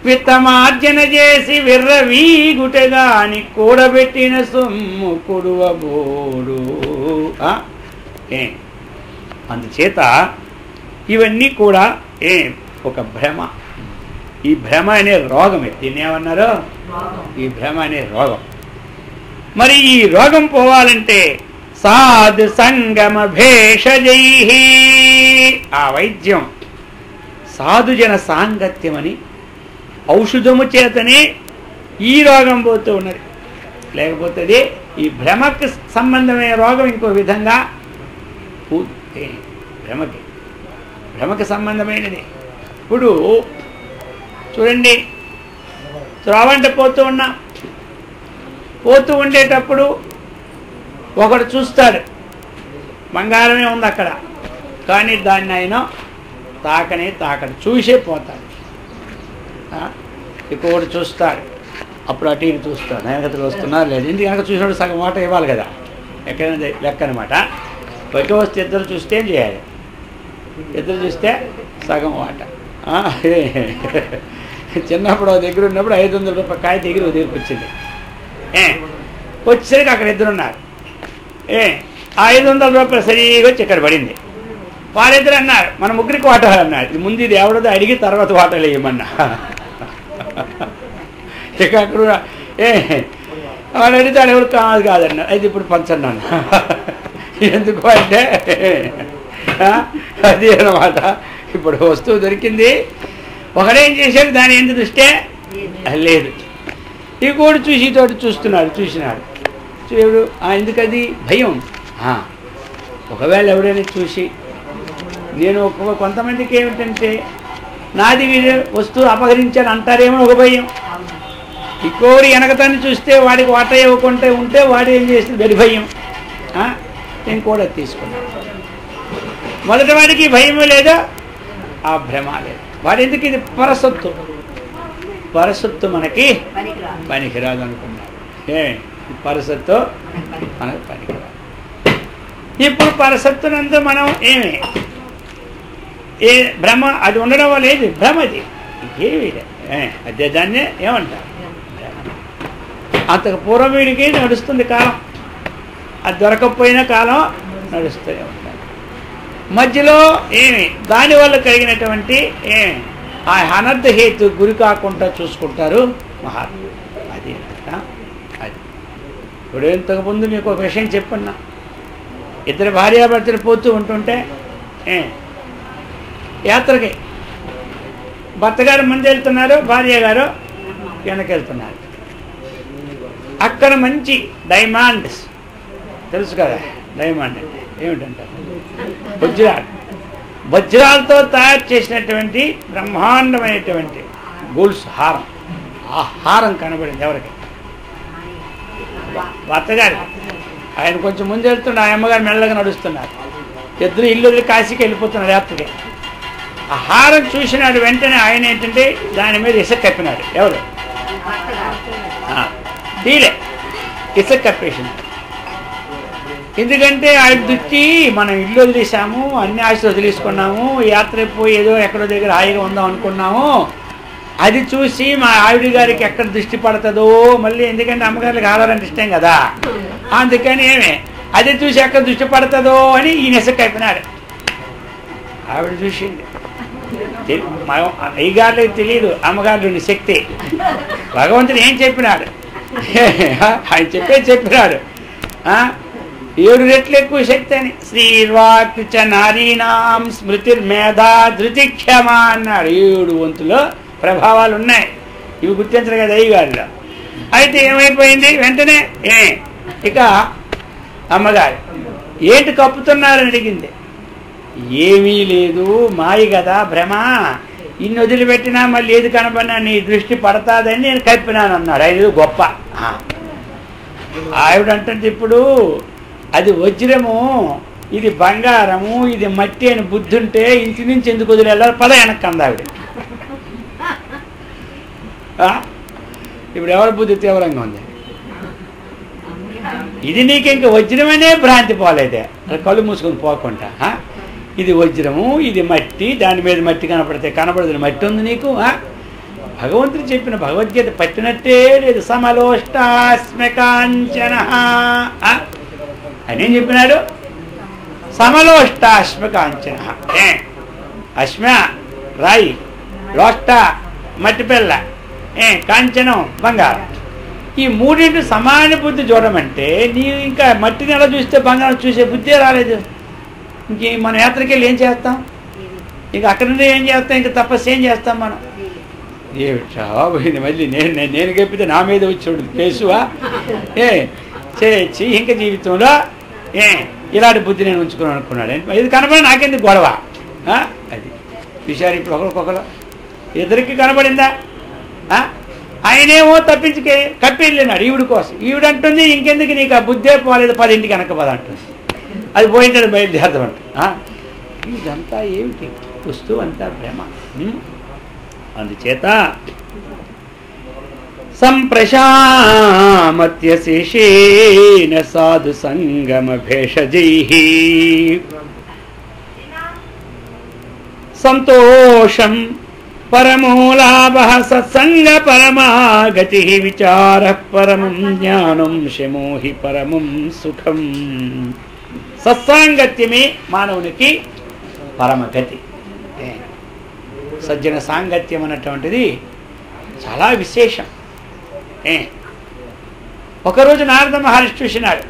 విత్తమార్జన చేసి విర్రవీగుటగాని కూడబెట్టిన సొమ్ము కొడువబోడు. అందుచేత ఇవన్నీ కూడా ఒక భ్రమ. ఈ భ్రమ అనే రోగమే. దీన్ని ఏమన్నారు? ఈ భ్రమ అనే రోగం. మరి ఈ రోగం పోవాలంటే సాధు సంగమ భేషజై, ఆ వైద్యం సాధుజన సాంగత్యం అని ఔషధము చేతనే ఈ రోగం పోతూ ఉన్నది. లేకపోతే ఈ భ్రమకు సంబంధమైన రోగం ఇంకో విధంగా భ్రమకి సంబంధమైనది. ఇప్పుడు చూడండి, త్రోవంట పోతూ ఉండేటప్పుడు ఒకడు చూస్తాడు బంగారమే ఉంది అక్కడ, కానీ దాన్ని ఆయన తాకడు, చూసే పోతాడు. ఇంకొకటి చూస్తాడు, అప్పుడు అటు ఇటు చూస్తాడు, వెనకతలు వస్తున్నారు లేదు, ఇంటికి వెనక చూసినప్పుడు సగం మాట ఇవ్వాలి కదా, ఎక్కడైనా లెక్క అనమాట. బయట వస్తే ఇద్దరు చూస్తే ఏం చేయాలి? ఇద్దరు చూస్తే సగం వాట. చిన్నప్పుడు దగ్గర ఉన్నప్పుడు 500 రూపాయల కాయ దగ్గరికి వచ్చింది. వచ్చేసరికి అక్కడ ఇద్దరున్నారు. ఆ 500 రూపాయలు సరిగా వచ్చి ఇక్కడ పడింది. వాళ్ళిద్దరు అన్నారు మన ముగ్గురికి వాటాలు అన్నారు. ఇది ముందు ఇది ఎవడదో అడిగి తర్వాత వాటాలు వేయమన్నా. ఇక అక్కడ వాడు అడిగితే ఎవరు కాదన్నారు. అయితే ఇప్పుడు పంచండి అన్న. ఎందుకు అంటే అది అన్నమాట. ఇప్పుడు వస్తువు దొరికింది, ఒకడేం చేశాడు దాని ఎందుకు దృష్టే లేదు. ఈ కూడా చూసి తోటి చూసినాడు. చూడు ఎందుకది భయం. ఒకవేళ ఎవడైనా చూసి నేను కొంతమందికి ఏమిటంటే నాది వస్తువు అపహరించాను అంటారేమో ఒక భయం. ఇంకోటి వెనకతాన్ని చూస్తే వాడికి వాట ఇవ్వకుంటే ఉంటే వాడు ఏం చేస్తుంది వెడి భయం. నేను కూడా తీసుకున్నాను. మొదటి వాడికి భయం లేదా, ఆ భ్రమ లేదు. వాడు ఎందుకు ఇది పరసత్తు మనకి పనికిరాదు అనుకున్నాడు. పరసత్తు మనకు పనికిరాదు. ఇప్పుడు పరసత్తునందు మనం ఏ భ్రమ అది ఉండడం వల్ల ఏది భ్రమది ఏమి అదే దాన్నే ఏమంటారు అంతకు పూర్వం వీడికి నడుస్తుంది కాలం, అది దొరకకపోయిన కాలం నడుస్తూనే ఉంటారు. మధ్యలో దానివల్ల కలిగినటువంటి ఆ అనర్థ హేతు గురి కాకుండా చూసుకుంటారు మహాత్ములు. అది ఇప్పుడు ఇంతకుముందు మీకు ఒక విషయం చెప్పన్నా, ఇద్దరు భార్యాభర్తలు పోతూ ఉంటుంటే యాత్రకి భర్త గారు ముందు వెళ్తున్నారు, భార్య గారు వెనకెళ్తున్నారు. అక్కడ మంచి డైమండ్స్ తెలుసు కదా, డైమండ్ అంటే ఏమిటంటారు? వజ్రాలతో తయారు చేసినటువంటి బ్రహ్మాండమైనటువంటి గోల్స్ హారం. ఆ హారం కనబడింది ఎవరికి? భర్త గారు. ఆయన కొంచెం ముందు వెళ్తుండే, ఆ అమ్మగారు మెల్లగా నడుస్తున్నారు. ఇద్దరు ఇల్లు కాశీకి వెళ్ళిపోతున్నారు యాత్రకి. ఆ హారం చూసినాడు. వెంటనే ఆయన ఏంటంటే దాని మీద ఇసుక కప్పినాడు. ఎవరు? తీలే ఇసుక కప్పేసింది. ఎందుకంటే ఆయన దృష్టి మనం ఇల్లు వదిలేసాము, అన్ని ఆశలు వదిలేసుకున్నాము, యాత్ర పోయి ఏదో ఎక్కడో దగ్గర హాయిగా ఉందాం అనుకున్నాము. అది చూసి మా ఆవిడ గారికి ఎక్కడ దృష్టి పడుతుందో మళ్ళీ, ఎందుకంటే అమ్మగారికి ఆడాలంటే ఇష్టం కదా, అందుకని అది చూసి ఎక్కడ దృష్టి పడుతుందో అని ఈయన ఇసుక కప్పినాడు. ఆవిడ చూసింది. అయ్యగారులకు తెలియదు అమ్మగారుని శక్తి. భగవంతుడు ఏం చెప్పినాడు? ఆయన చెప్పినాడు 7 రెట్లు ఎక్కువ శక్తి అని. శ్రీర్వాక్ చ నారీనాం స్మృతిర్మేధా ధృతిక్షమా అన్నాడు. 7 వంతులో ప్రభావాలు ఉన్నాయి. ఇవి గుర్తించరు కదా అయ్యగారులో. అయితే ఏమైపోయింది వెంటనే ఇక అమ్మగారు ఏంటి కప్పుతున్నారని అడిగింది. ఏమీ లేదు, మాయ కదా భ్రమ, ఇన్ని వదిలిపెట్టినా మళ్ళీ ఏది కనబడినా నీ దృష్టి పడతాదని నేను కప్పినాను అన్నాడు. ఆయన గొప్ప. ఆవిడ అంటే ఇప్పుడు అది వజ్రము, ఇది బంగారము, ఇది మట్టి అని బుద్ధి ఉంటే ఇంటి నుంచి ఎందుకు వదిలేళ్ళారు? పద వెనక్కి అంది ఆవిడ. ఇప్పుడు ఎవరి బుద్ధి తీవ్రంగా ఉంది? ఇది నీకు ఇంక వజ్రమనే భ్రాంతి పోలేదే, కళ్ళు మూసుకొని పోకుండా. ఇది వజ్రము, ఇది మట్టి, దాని మీద మట్టి కనపడితే కనపడదు మట్టి ఉంది నీకు. భగవంతుడు చెప్పిన భగవద్గీత పట్టినట్టే లేదు. సమలోష్టాస్మకాంచన అని ఏం చెప్పినాడు? సమలోష్టాస్మకాంచన. అశ్మ రాయి, లోష్ట మట్టి పిల్ల, కాంచనం బంగారం. ఈ మూడింటి సమాన బుద్ధి చూడమంటే నీవు ఇంకా మట్టిని ఎలా చూస్తే బంగారం చూసే బుద్ధే రాలేదు. ఇంక మన యాత్రకెళ్ళి ఏం చేస్తాం? ఇంక అక్కడ నుండి ఏం చేస్తాం? ఇంక తపస్సు ఏం చేస్తాం మనం? ఏమిటా పోయింది మళ్ళీ నేను గెప్పితే నా మీద వచ్చాడు కేసువా? చేసి ఇంకా జీవితంలో ఇలాంటి బుద్ధి నేను ఉంచుకున్నాను అనుకున్నాడు. ఇది కనబడి నాకెందుకు గొడవ? అది విషయాలు ఇప్పుడు ఒకరికొకరు ఇద్దరికి కనబడిందా? ఆయనేమో తప్పించుకే కప్పిళ్ళినాడు ఈవిడి కోసం. ఈవిడంటుంది ఇంకెందుకు నీకు ఆ బుద్ధే పోలేదు, 10 కనుక పద అంటుంది. అది పోయిందని బయలుదేరదామంట. ఇదంతా ఏమిటి? వస్తువు అంతా ప్రేమ. అందుచేత సంప్రశామత్యశేషేన సాధు సంగమ భేషజైః సంతోషం పరమోలాభః సత్సంగ పరమాగతి విచారః పరమం జ్ఞానం శమో హి పరమం సుఖం. సత్సాంగత్యమే మానవునికి పరమగతి. సజ్జన సాంగత్యం అన్నటువంటిది చాలా విశేషం. ఒకరోజు నారద మహర్షి చూసినాడు,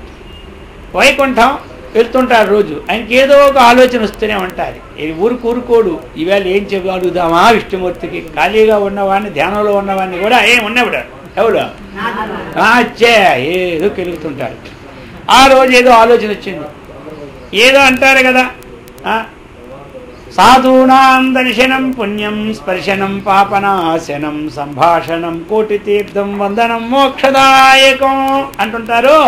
వైకుంఠం వెళ్తుంటాడు రోజు. ఆయనకి ఏదో ఒక ఆలోచన వస్తూనే ఉంటుంది. ఊరుకోడు. ఈవేళ ఏం చెప్పి అడుగుదామా విష్ణుమూర్తికి? ఖాళీగా ఉన్నవాడిని, ధ్యానంలో ఉన్నవాడిని కూడా ఉన్నవాడు ఎవడు ఏదో కెలుగుతుంటాడు. ఆ రోజు ఏదో ఆలోచన వచ్చింది. ఏదో అంటారు కదా, సాధూనాం దర్శనం పుణ్యం స్పర్శనం పాపనాశనం సంభాషణం కోటి తీర్థం వందనం మోక్షదాయకం అంటుంటారు.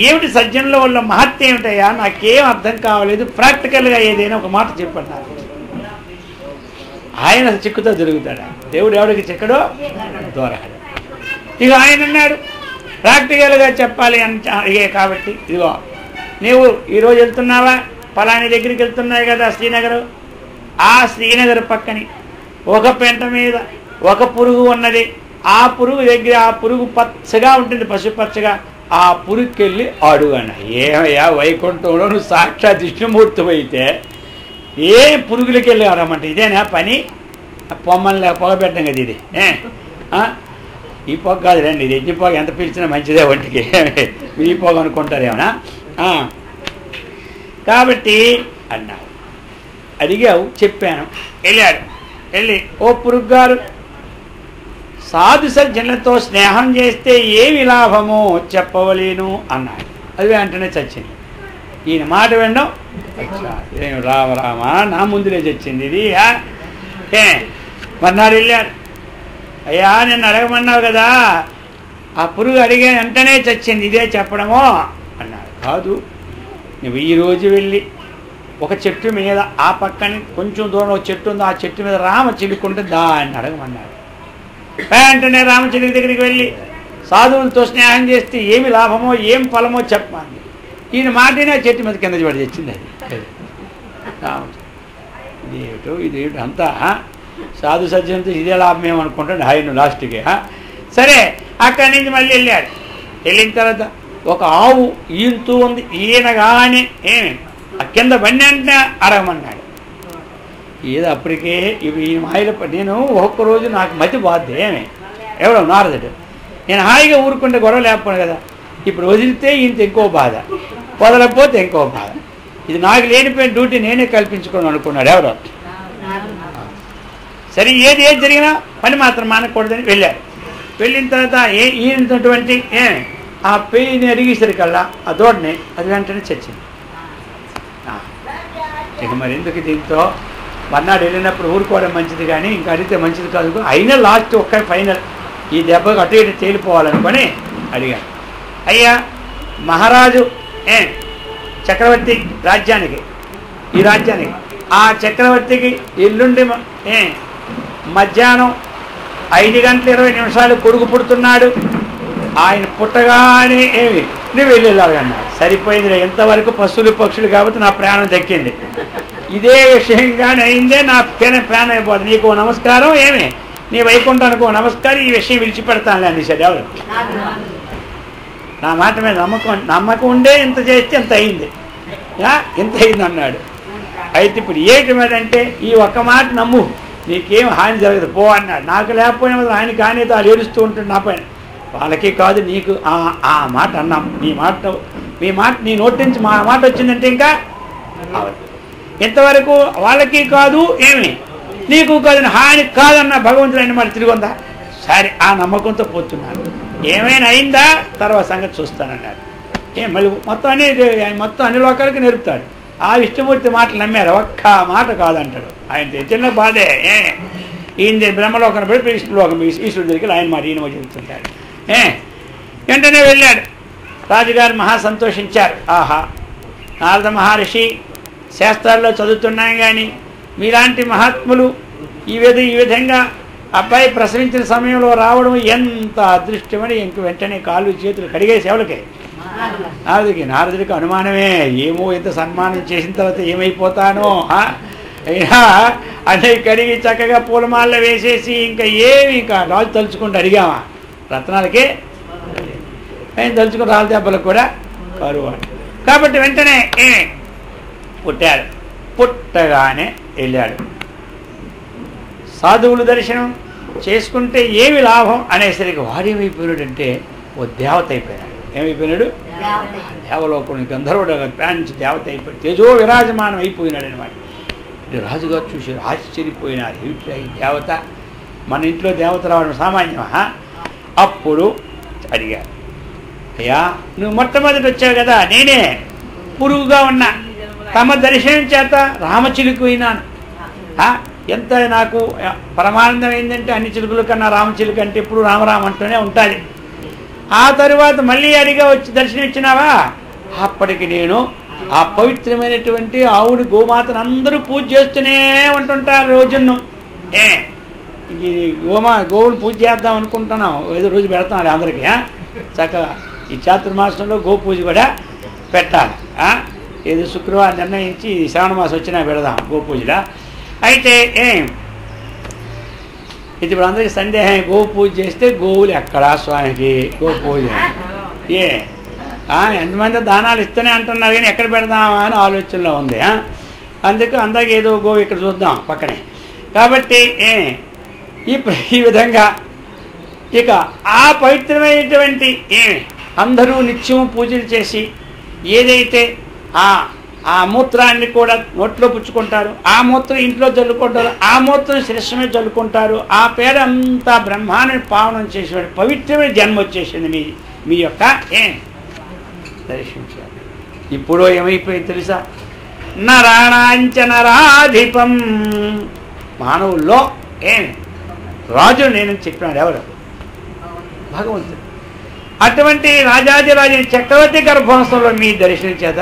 ఏమిటి సజ్జనుల వల్ల మహత్యం ఏమిటయ్యా? నాకేం అర్థం కావలేదు. ప్రాక్టికల్గా ఏదైనా ఒక మాట చెప్పన్నారు. ఆయన చిక్కుతో జరుగుతాడా? దేవుడు ఎవరికి చిక్కడో దూరహడు. ఇక ఆయన అన్నాడు ప్రాక్టికల్గా చెప్పాలి అడిగే కాబట్టి, ఇదిగో నీవు ఈరోజు వెళ్తున్నావా? పలాని దగ్గరికి వెళ్తున్నాయి కదా శ్రీనగర్. ఆ శ్రీనగర్ పక్కని ఒక పెంట మీద ఒక పురుగు ఉన్నది. ఆ పురుగు దగ్గర ఆ పురుగు పచ్చగా ఉంటుంది, పసుపచ్చగా. ఆ పురుగుకెళ్ళి అడుగన్న. ఏమయ్యా వైకుంఠంలో నువ్వు సాక్షాత్ విష్ణుమూర్తి అయితే ఏ పురుగులకి వెళ్ళి ఆడమంటే ఇదేనా పని? పొమ్మల్ని పొగ పెట్టడం కదా ఇది. ఈ పొగ కాదు రండి, ఇది ఎజ్జి పొగ ఎంత పిలిచినా మంచిదే ఒంటికి. ఈ పొగ అనుకుంటారేమన్నా. కాబట్టి అన్నావు, అడిగావు, చెప్పాను. వెళ్ళాడు. వెళ్ళి ఓ పురుగు గారు, సాధు సజ్జనులతో స్నేహం చేస్తే ఏమి లాభమో చెప్పవలేను అన్నాడు. అది వెంటనే చచ్చింది. ఈయన మాట వినడం రామ రామ నా ముందులే చచ్చింది ఇది. మర్నాడు వెళ్ళాడు. అయ్యా నిన్ను అడగమన్నావు కదా, ఆ పురుగు అడిగే వెంటనే చచ్చింది, ఇదే చెప్పడమో అన్నాడు. కాదు, నువ్వు ఈరోజు వెళ్ళి ఒక చెట్టు మీద ఆ పక్కన కొంచెం దూరం ఒక చెట్టు ఉంది, ఆ చెట్టు మీద రామ చిలుకుంటే దాన్ని అడగమన్నాడు. వెంటనే రామచిలుక దగ్గరికి వెళ్ళి సాధువులతో స్నేహం చేస్తే ఏమి లాభమో ఏం ఫలమో చెప్పమంది. ఈయన మాటనే ఆ చెట్టు మీద కింద పడి తెచ్చింది. అది ఇదేమిటో ఇదేమిటో అంతా సాధు సజ్జనంతో ఇదే లాభమేమో అనుకుంటాడు ఆయన లాస్ట్కి. సరే అక్కడి నుంచి మళ్ళీ వెళ్ళాడు. వెళ్ళిన తర్వాత ఒక ఆవు ఈయంతూ ఉంది. ఈయన కానీ ఆ కింద బండి అంటే అడగమన్నాడు. ఏదో అప్పటికే ఇవి ఈ మాయలు. నేను ఒక్కరోజు నాకు మతి బాధ్యత ఎవరో నారదుడు. నేను హాయిగా ఊరుకుంటే గొడవ లేకపోను కదా. ఇప్పుడు వదిలితే ఇంత ఇంకో బాధ, వదలకపోతే ఇంకో బాధ. ఇది నాకు లేనిపోయిన డ్యూటీ నేనే కల్పించుకోను అనుకున్నాడు ఎవరో. సరే ఏది జరిగినా పని మాత్రం మానకూడదని వెళ్ళారు. వెళ్ళిన తర్వాత ఈయనటువంటి ఆ పెయిని అడిగేసరికల్లా ఆ దూడని అది వెంటనే చచ్చింది. ఇక మరి ఎందుకు దీంతో మర్నాడు వెళ్ళినప్పుడు ఊరుకోవడం మంచిది కానీ ఇంకా అడిగితే మంచిది కాదు. అయినా లాస్ట్ ఒక్క ఫైనల్ ఈ దెబ్బకు అటు ఇటు తేలిపోవాలనుకొని అడిగాను. అయ్యా మహారాజు చక్రవర్తి రాజ్యానికి, ఈ రాజ్యానికి ఆ చక్రవర్తికి ఎల్లుండి మధ్యాహ్నం 5:20 కొడుకు పుడుతున్నాడు. ఆయన పుట్టగానే నువ్వు వెళ్ళాలన్నాడు. సరిపోయింది, ఎంతవరకు పశువులు పక్షులు కాబట్టి నా ప్రాణం దక్కింది. ఇదే విషయంగానే అయిందే నా ప్రాణం అయిపోతుంది. నీకు నమస్కారం నీ వైకుంఠానికి నమస్కారం, ఈ విషయం విడిచిపెడతానులే అనేసాడు. ఎవరు? నా మాట మీద నమ్మకం ఉండే ఇంత చేస్తే ఇంత అయింది, ఇంత అయింది అన్నాడు. అయితే ఇప్పుడు ఏంటి మీద అంటే, ఈ ఒక్క మాట నమ్ము, నీకేం హాని జరగదు పో అన్నాడు. నాకు లేకపోయినా ఆయన కానీ వాళ్ళు ఏడుస్తూ ఉంటుంది నా పైన. వాళ్ళకి కాదు నీకు ఆ మాట అన్నాం. మీ మాట నీ నోటి నుంచి మా మాట వచ్చిందంటే ఇంకా ఇంతవరకు వాళ్ళకి కాదు ఏమి నీకు కాదు హాని కాదన్న భగవంతుడు అయిన మాట తిరిగి ఉందా? సరే, ఆ నమ్మకంతో పోతున్నాను. ఏమైనా అయిందా తర్వాత సంగతి చూస్తానన్నాడు. మళ్ళీ మొత్తం అన్ని లోకాలకి నేర్పుతాడు. ఆ విష్ణుమూర్తి మాటలు నమ్మారు, ఒక్క మాట కాదంటాడు. ఆయన చిన్న బాధే. ఈయన బ్రహ్మలోకం పడి విష్ణులోకం ఈశ్వరుడి దగ్గర ఆయన మాట ఈయన చెబుతుంటాడు. వెంటనే వెళ్ళాడు. రాజుగారు మహా సంతోషించారు. ఆహా, నారద మహర్షి శాస్త్రాల్లో చదువుతున్నాం కానీ మీలాంటి మహాత్ములు ఈ విధంగా అబ్బాయి ప్రసవించిన సమయంలో రావడం ఎంత అదృష్టమని ఇంక వెంటనే కాళ్ళు చేతులు కడిగే సేవలకే నారదుడికి అనుమానమే. ఏమో ఇంత సన్మానం చేసిన తర్వాత ఏమైపోతానో. అయినా అన్నీ కడిగి చక్కగా పూలమాల వేసేసి ఇంకా ఏమి రాజు తలుచుకుంటూ అడిగామా? రత్నాలకే ఆయన తలుచుకుని రాళ్ళ దెబ్బలకు కూడా కరువు. కాబట్టి వెంటనే పుట్టాడు. పుట్టగానే వెళ్ళాడు. సాధువులు దర్శనం చేసుకుంటే ఏమి లాభం అనేసరికి వాడేమైపోయినాడంటే ఓ దేవత అయిపోయినాడు. ఏమైపోయినాడు? దేవలోకం గంధర్వుడు ప్రాంచి దేవత అయిపోయి తేజో విరాజమానం అయిపోయినాడు అనమాట. రాజుగారు చూసి ఆశ్చర్యపోయినారు. ఏమిటి దేవత, మన ఇంట్లో దేవత రావడం సామాన్యమా? అప్పుడు అడిగారు, అయ్యా నువ్వు మొట్టమొదటి వచ్చావు కదా, నేనే పురుగుగా ఉన్నా, తమ దర్శనం చేత రామచిలుకైనాను. ఎంత నాకు పరమానందం ఏంటంటే అన్ని చిలుకల కన్నా రామచిలుక అంటే ఎప్పుడు రామరామ అంటూనే ఉంటుంది. ఆ తరువాత మళ్ళీ అడిగా వచ్చి దర్శనం ఇచ్చినావా? అప్పటికి నేను ఆ పవిత్రమైనటువంటి ఆవుని గోమాతను అందరూ పూజ చేస్తూనే ఉంటుంటారు రోజును. ఈ గోవుని పూజ చేద్దాం అనుకుంటున్నాం, ఏదో రోజు పెడతాం అందరికీ. చక్కగా ఈ చాతుర్మాసంలో గో పూజ కూడా పెట్టాలి. ఏదో శుక్రవారం నిర్ణయించి శ్రావణ మాసం వచ్చినా పెడదాం గోపూజలా. అయితే ఇది ఇప్పుడు అందరికీ సందేహం, గో పూజ చేస్తే గోవులు ఎక్కడా స్వామికి గోపూజ? ఎంతమంది దానాలు ఇస్తూనే అంటున్నారు కానీ ఎక్కడ పెడదామా అని ఆలోచనలో ఉంది. అందుకు అందరికి ఏదో గోవు ఇక్కడ చూద్దాం పక్కనే. కాబట్టి ఈ విధంగా ఇక ఆ పవిత్రమైనటువంటి అందరూ నిత్యము పూజలు చేసి ఏదైతే ఆ మూత్రాన్ని కూడా నోట్లో పుచ్చుకుంటారు, ఆ మూత్రం ఇంట్లో చల్లుకుంటారు, ఆ మూత్రం శిరస్సు మీద చల్లుకుంటారు, ఆ పేరంతా బ్రహ్మాన్ని పావనం చేసేవాడు పవిత్రమైన జన్మ వచ్చేసింది మీ యొక్క దర్శించారు. ఇప్పుడు ఏమైపోయింది తెలుసా? నరాణాంచ నరాధిపం, మానవుల్లో రాజు నేనని చెప్పినాడు. ఎవరు? భగవంతుడు. అటువంటి రాజాదిరాజు చక్రవర్తి గర్భవంశంలో మీ దర్శనం చేత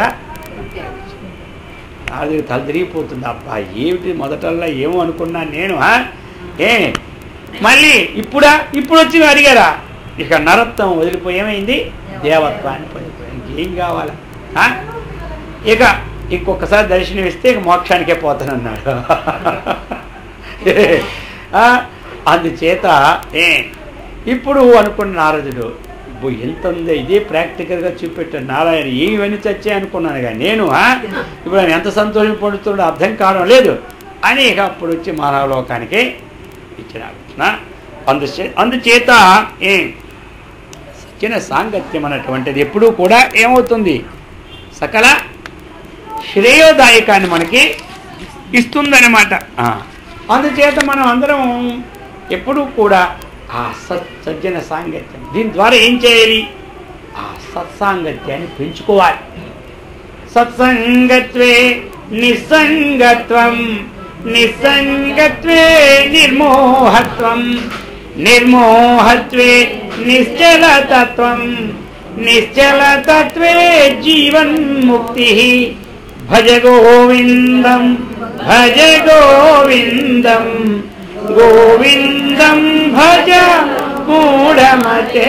అది తలదిరిగిపోతుంది. అబ్బా ఏమిటి మొదటల్లా ఏమో అనుకున్నాను నేను. మళ్ళీ ఇప్పుడు వచ్చి అడిగారా? ఇక నరత్వం వదిలిపోయి ఏమైంది? దేవత్వాన్ని పొందిపోయి ఇంకేం కావాలా? ఇక ఇంకొకసారి దర్శనం ఇస్తే ఇక మోక్షానికే పోతానన్నాడు. అందుచేత ఇప్పుడు అనుకున్న నారదుడు ఎంత ఉందో ఇదే ప్రాక్టికల్గా చూపెట్టాడు. నారాయణ ఏమని చచ్చాయి అనుకున్నాను కానీ నేను ఇప్పుడు ఆయన ఎంత సంతోషం పడుతుండో అర్థం కావడం లేదు అని ఇక అప్పుడు వచ్చి మానవలోకానికి ఇచ్చినాడు. అందుచేత సచిన సాంగత్యం అన్నటువంటిది ఎప్పుడూ కూడా ఏమవుతుంది? సకల శ్రేయోదాయకాన్ని మనకి ఇస్తుందన్నమాట. అందుచేత మనం అందరం ఎప్పుడూ కూడా ఆ సజ్జన సాంగత్యం, దీని ద్వారా ఏం చేయాలి? ఆ సత్సాంగత్యాన్ని పెంచుకోవాలి. సత్సంగత్వే నిస్సంగత్వం, నిస్సంగత్వే నిర్మోహత్వం, నిర్మోహత్వే నిశ్చలతత్వం, నిశ్చలతత్వే జీవన్ముక్తి. భజ గోవిందం భజ గోవిందం, గోవిందం భజ మూఢమతే.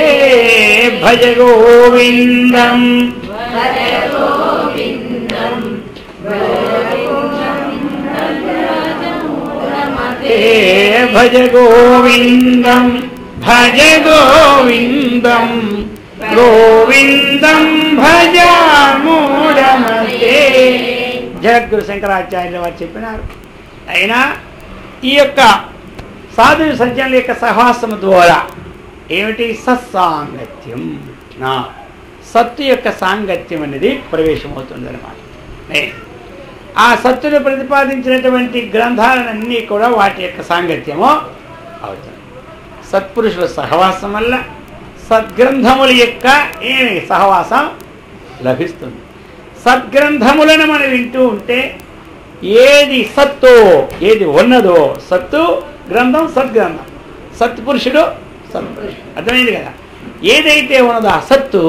భజ గోవిందం భజ గోవిందం, భజ గోవిందం భజ గోవిందం గోవిందం భజ మూఢమతే. జగద్గురు శంకరాచార్యుల వారు చెప్పినారు. అయినా ఈ యొక్క సాధు సజ్జనుల యొక్క సహవాసము ద్వారా ఏమిటి? సత్సాంగత్యం, సత్తు యొక్క సాంగత్యం అనేది ప్రవేశమవుతుంది అన్నమాట. ఆ సత్తును ప్రతిపాదించినటువంటి గ్రంథాలన్నీ కూడా వాటి యొక్క సాంగత్యము అవుతుంది. సత్పురుషుల సహవాసం వల్ల సద్గ్రంథముల యొక్క సహవాసం లభిస్తుంది. సద్గ్రంథములను మనం వింటూ ఉంటే ఏది సత్తు, ఏది ఉన్నదో, సత్తు గ్రంథం, సద్గ్రంథం, సత్పురుషుడు సత్పురుషుడు, అర్థమైంది కదా. ఏదైతే ఉన్నదో ఆ సత్తు,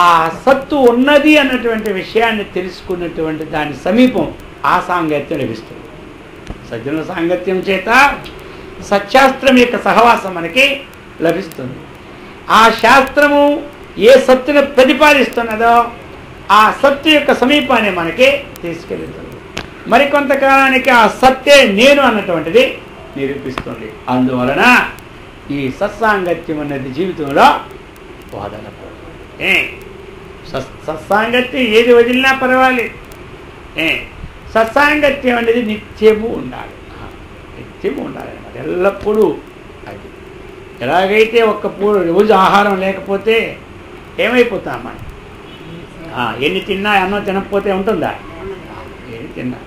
ఆ సత్తు ఉన్నది అన్నటువంటి విషయాన్ని తెలుసుకున్నటువంటి దాని సమీపం ఆ సాంగత్యం లభిస్తుంది. సజ్జనుల సాంగత్యం చేత సత్శాస్త్రం యొక్క సహవాసం మనకి లభిస్తుంది. ఆ శాస్త్రము ఏ సత్తును ప్రతిపాదిస్తున్నదో ఆ సత్తు యొక్క సమీపాన్ని మనకి తీసుకెళ్తుంది. మరికొంతకాలానికి ఆ సత్తే నేను అన్నటువంటిది నిరూపిస్తుంది. అందువలన ఈ సత్సాంగత్యం అనేది జీవితంలో వదలకూడదు. సత్సాంగత్యం ఏది వదిలినా పర్వాలేదు. సత్సాంగత్యం అనేది నిత్యము ఉండాలి, నిత్యము ఉండాలి అన్నమాట, ఎల్లప్పుడూ. అది ఎలాగైతే ఒక్క రోజు ఆహారం లేకపోతే ఏమైపోతాం మనం? ఎన్ని తిన్నా అన్నం తినకపోతే ఉంటుందా? ఎన్ని తిన్నా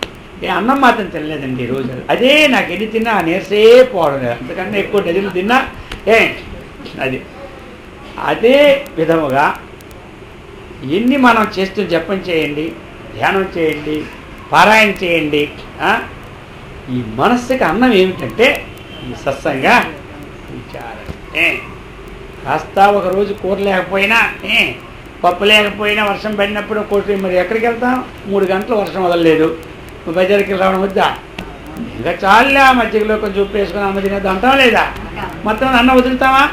అన్నం మాత్రం తినలేదండి ఈరోజు, అదే నాకు ఎన్ని తిన్నా నీరసే పోవడం లేదు, అంతకన్నా ఎక్కువ డజన్లు తిన్నా అది. అదే విధముగా ఎన్ని మనం చేస్తూ జపం చేయండి, ధ్యానం చేయండి, పారాయణ చేయండి, ఈ మనస్సుకి అన్నం ఏమిటంటే ఈ సత్సంగ విచారణ. కాస్త ఒకరోజు కూర లేకపోయినా, పప్పు లేకపోయినా, వర్షం పడినప్పుడు కోటి మరి ఎక్కడికి వెళ్తాం? 3 గంటలు వర్షం వదలలేదు, బజార్కి రావడం వద్దా? ఇంకా చాలా మధ్యలో కొంచెం ఉప్పు వేసుకుని అమ్మ తినేది అంటాం లేదా? మొత్తం అన్నం వదులుతామా?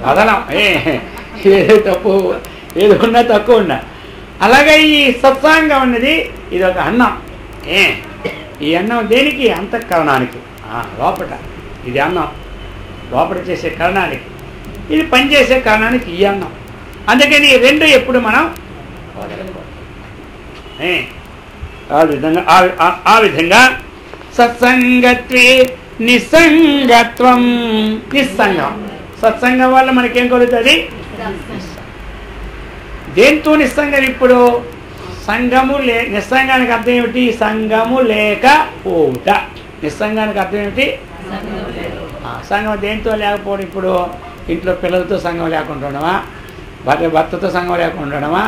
వదలం. ఏదో తప్పు, ఏదో ఉన్నా తక్కువ ఉన్నా. అలాగే ఈ సత్సాంగం అన్నది ఇది ఒక అన్నం. ఈ అన్నం దేనికి? అంతఃకరణానికి, లోపట ఇది అన్నం, లోపల చేసే కరణానికి, ఇది పనిచేసే కారణానికి ఈ అన్నం. అందుకని రెండు ఎప్పుడు మనం ఆ విధంగా సత్సంగత్వే నిస్సంగత్వం. నిస్సంగం, సత్సంగం వల్ల మనకేం కలుగుతుంది? దేంతో నిస్సంగం? ఇప్పుడు సంగము నిస్సంగానికి అర్థం ఏమిటి? సంగము లేకపోవుట. నిస్సంగానికి అర్థం ఏమిటి? సంగం దేంతో లేకపోవడం? ఇప్పుడు ఇంట్లో పిల్లలతో సంగం లేకుండా ఉండడమా, భర్తతో సంగం లేకుండా ఉండడమా,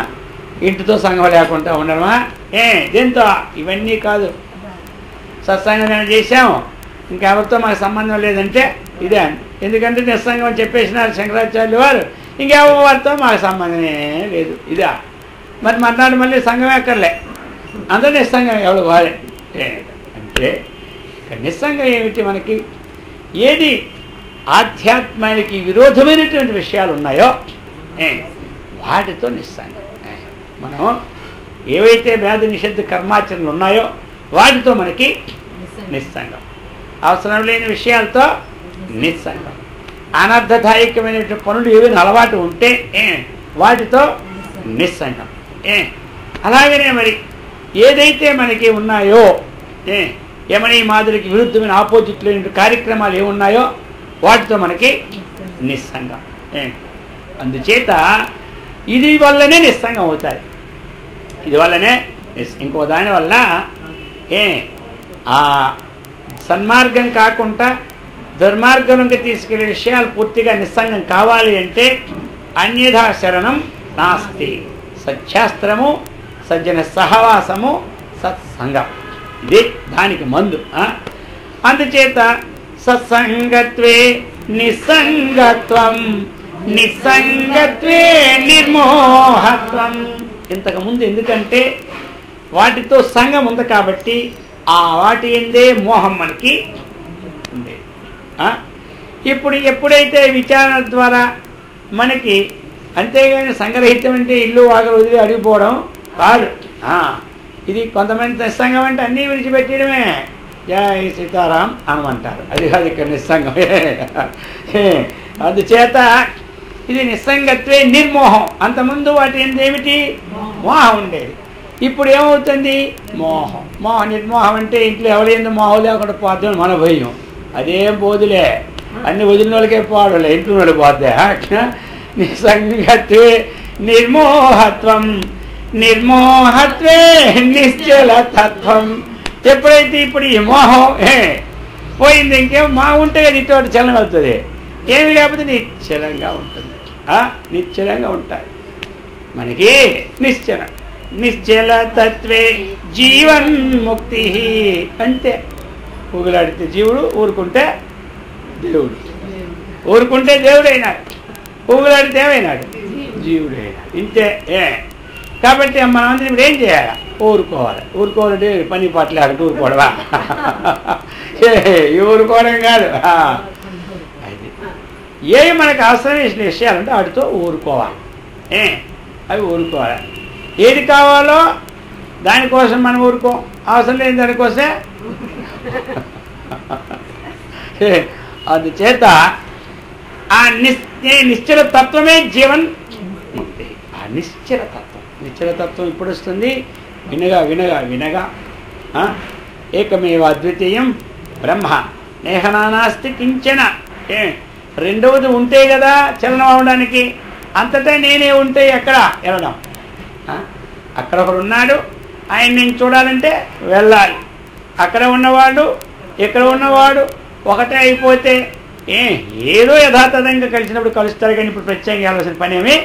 ఇంటితో సంగం లేకుండా ఉండడమా? దేంతో? ఇవన్నీ కాదు. సత్సంగం చేసాము, ఇంకెవరితో మాకు సంబంధం లేదంటే ఇదే. ఎందుకంటే నిస్సంగం అని చెప్పేసినారు శంకరాచార్యులు వారు, ఇంకెవరితో మాకు సంబంధమే లేదు, ఇదా. మరి మర్నాడు మళ్ళీ సంఘమే అక్కర్లే, అందరూ నిస్సంగం, ఎవరు వారే. అంటే నిస్సంగం ఏమిటి? మనకి ఏది ఆధ్యాత్మానికి విరోధమైనటువంటి విషయాలు ఉన్నాయో వాటితో నిస్సంగం. మనం ఏవైతే వేద నిషిద్ధ కర్మాచరణలు ఉన్నాయో వాటితో మనకి నిస్సంగం. అవసరం లేని విషయాలతో నిస్సంగం. అనర్థదాయకమైనటువంటి పనులు ఏవైనా అలవాటు ఉంటే వాటితో నిస్సంగం. అలాగనే మరి ఏదైతే మనకి ఉన్నాయో యమనీ మాదిరికి విరుద్ధమైన ఆపోజిట్ లేని కార్యక్రమాలు ఏమున్నాయో వాటితో మనకి నిస్సంగం. అందుచేత ఇది వల్లనే నిస్సంగం అవుతాయి, ఇది వల్లనే. ఇంకో దానివల్ల ఆ సన్మార్గం కాకుండా దుర్మార్గంకి తీసుకెళ్లే విషయాలు పూర్తిగా నిస్సంగం కావాలి అంటే అన్యథా శరణం నాస్తి. సత్శాస్త్రము, సజ్జన సహవాసము, సత్సంగం, ఇది దానికి మందు. అందుచేత సత్సంగత్వే నిస్సంగత్వం, నిస్సంగత్వే నిర్మోహత్వం. ఇంతకుముందు ఎందుకంటే వాటితో సంఘం ఉంది కాబట్టి ఆ వాటి ఎందే మోహం మనకి ఉంది. ఇప్పుడు ఎప్పుడైతే విచారణ ద్వారా మనకి, అంతేగాని సంఘరహితం అంటే ఇల్లు వాగలు వదిలి అడిగిపోవడం కాదు. ఇది కొంతమంది నిస్సంగం అంటే అన్నీ విడిచిపెట్టడమే. జై సీతారాం అనమంటారు. అది కాదు ఇక్కడ నిస్సంగం. అందుచేత ఇది నిస్సంగత్వే నిర్మోహం. అంతకుముందు వాటి ఏమిటి మోహం ఉండేది. ఇప్పుడు ఏమవుతుంది మోహం. నిర్మోహం అంటే ఇంట్లో ఎవరైందో మోహం లేకుండా పోద్దాం మన భయం. అదేం పోదులే, అన్ని వదిలిన వాళ్ళకే పోవడలే, ఇంట్లో వాళ్ళు పోద్దా. నిస్సంగత్వే నిర్మోహత్వం నిర్మోహత్వే నిశ్చల తత్వం. ఎప్పుడైతే ఇప్పుడు ఈ మోహం పోయింది, ఇంకేం మా ఉంటే కదా ఇటువంటి చలనం అవుతుంది. ఏమి లేకపోతే నిశ్చలంగా ఉంటుంది. నిశ్చలంగా ఉంటాయి మనకి. నిశ్చల తత్వే జీవన్ముక్తి. అంతే. ఊగులాడితే జీవుడు, ఊరుకుంటే దేవుడు. ఊరుకుంటే దేవుడైనాడు, ఊగులాడితే ఏమైనాడు జీవుడైనాడు. ఇంతే. కాబట్టి మనం అందరం ఇప్పుడు ఏం చేయాలి? ఊరుకోవాలంటే పని పట్టలేదంటే ఊరుకోవడమా? ఊరుకోవడం కాదు. అది ఏవి మనకు అవసరమైన విషయాలంటే వాటితో ఊరుకోవాలి. అవి ఊరుకోవాలి. ఏది కావాలో దానికోసం మనం ఊరుకోం, అవసరం లేని దానికోసమే. అందుచేత ఆ నిశ్చల తత్వమే జీవన్ ముక్తి. ఆ నిశ్చలతత్వం ఇప్పుడు వస్తుంది. వినగా వినగా వినగా ఏకమేవ అద్వితీయం బ్రహ్మ నేహనానాస్తి కించన. రెండవది ఉంటే కదా చలనం అవడానికి. అంతటా నేనే ఉంటే ఎక్కడ వెళ్ళడం? అక్కడ ఒకడు ఉన్నాడు, ఆయన నేను చూడాలంటే వెళ్ళాలి. అక్కడ ఉన్నవాడు ఇక్కడ ఉన్నవాడు ఒకటే అయిపోతే ఏదో యథాతథంగా కలిసినప్పుడు కలుస్తారు. కానీ ఇప్పుడు ప్రత్యేకంగా వెళ్ళాల్సిన పని ఏమీ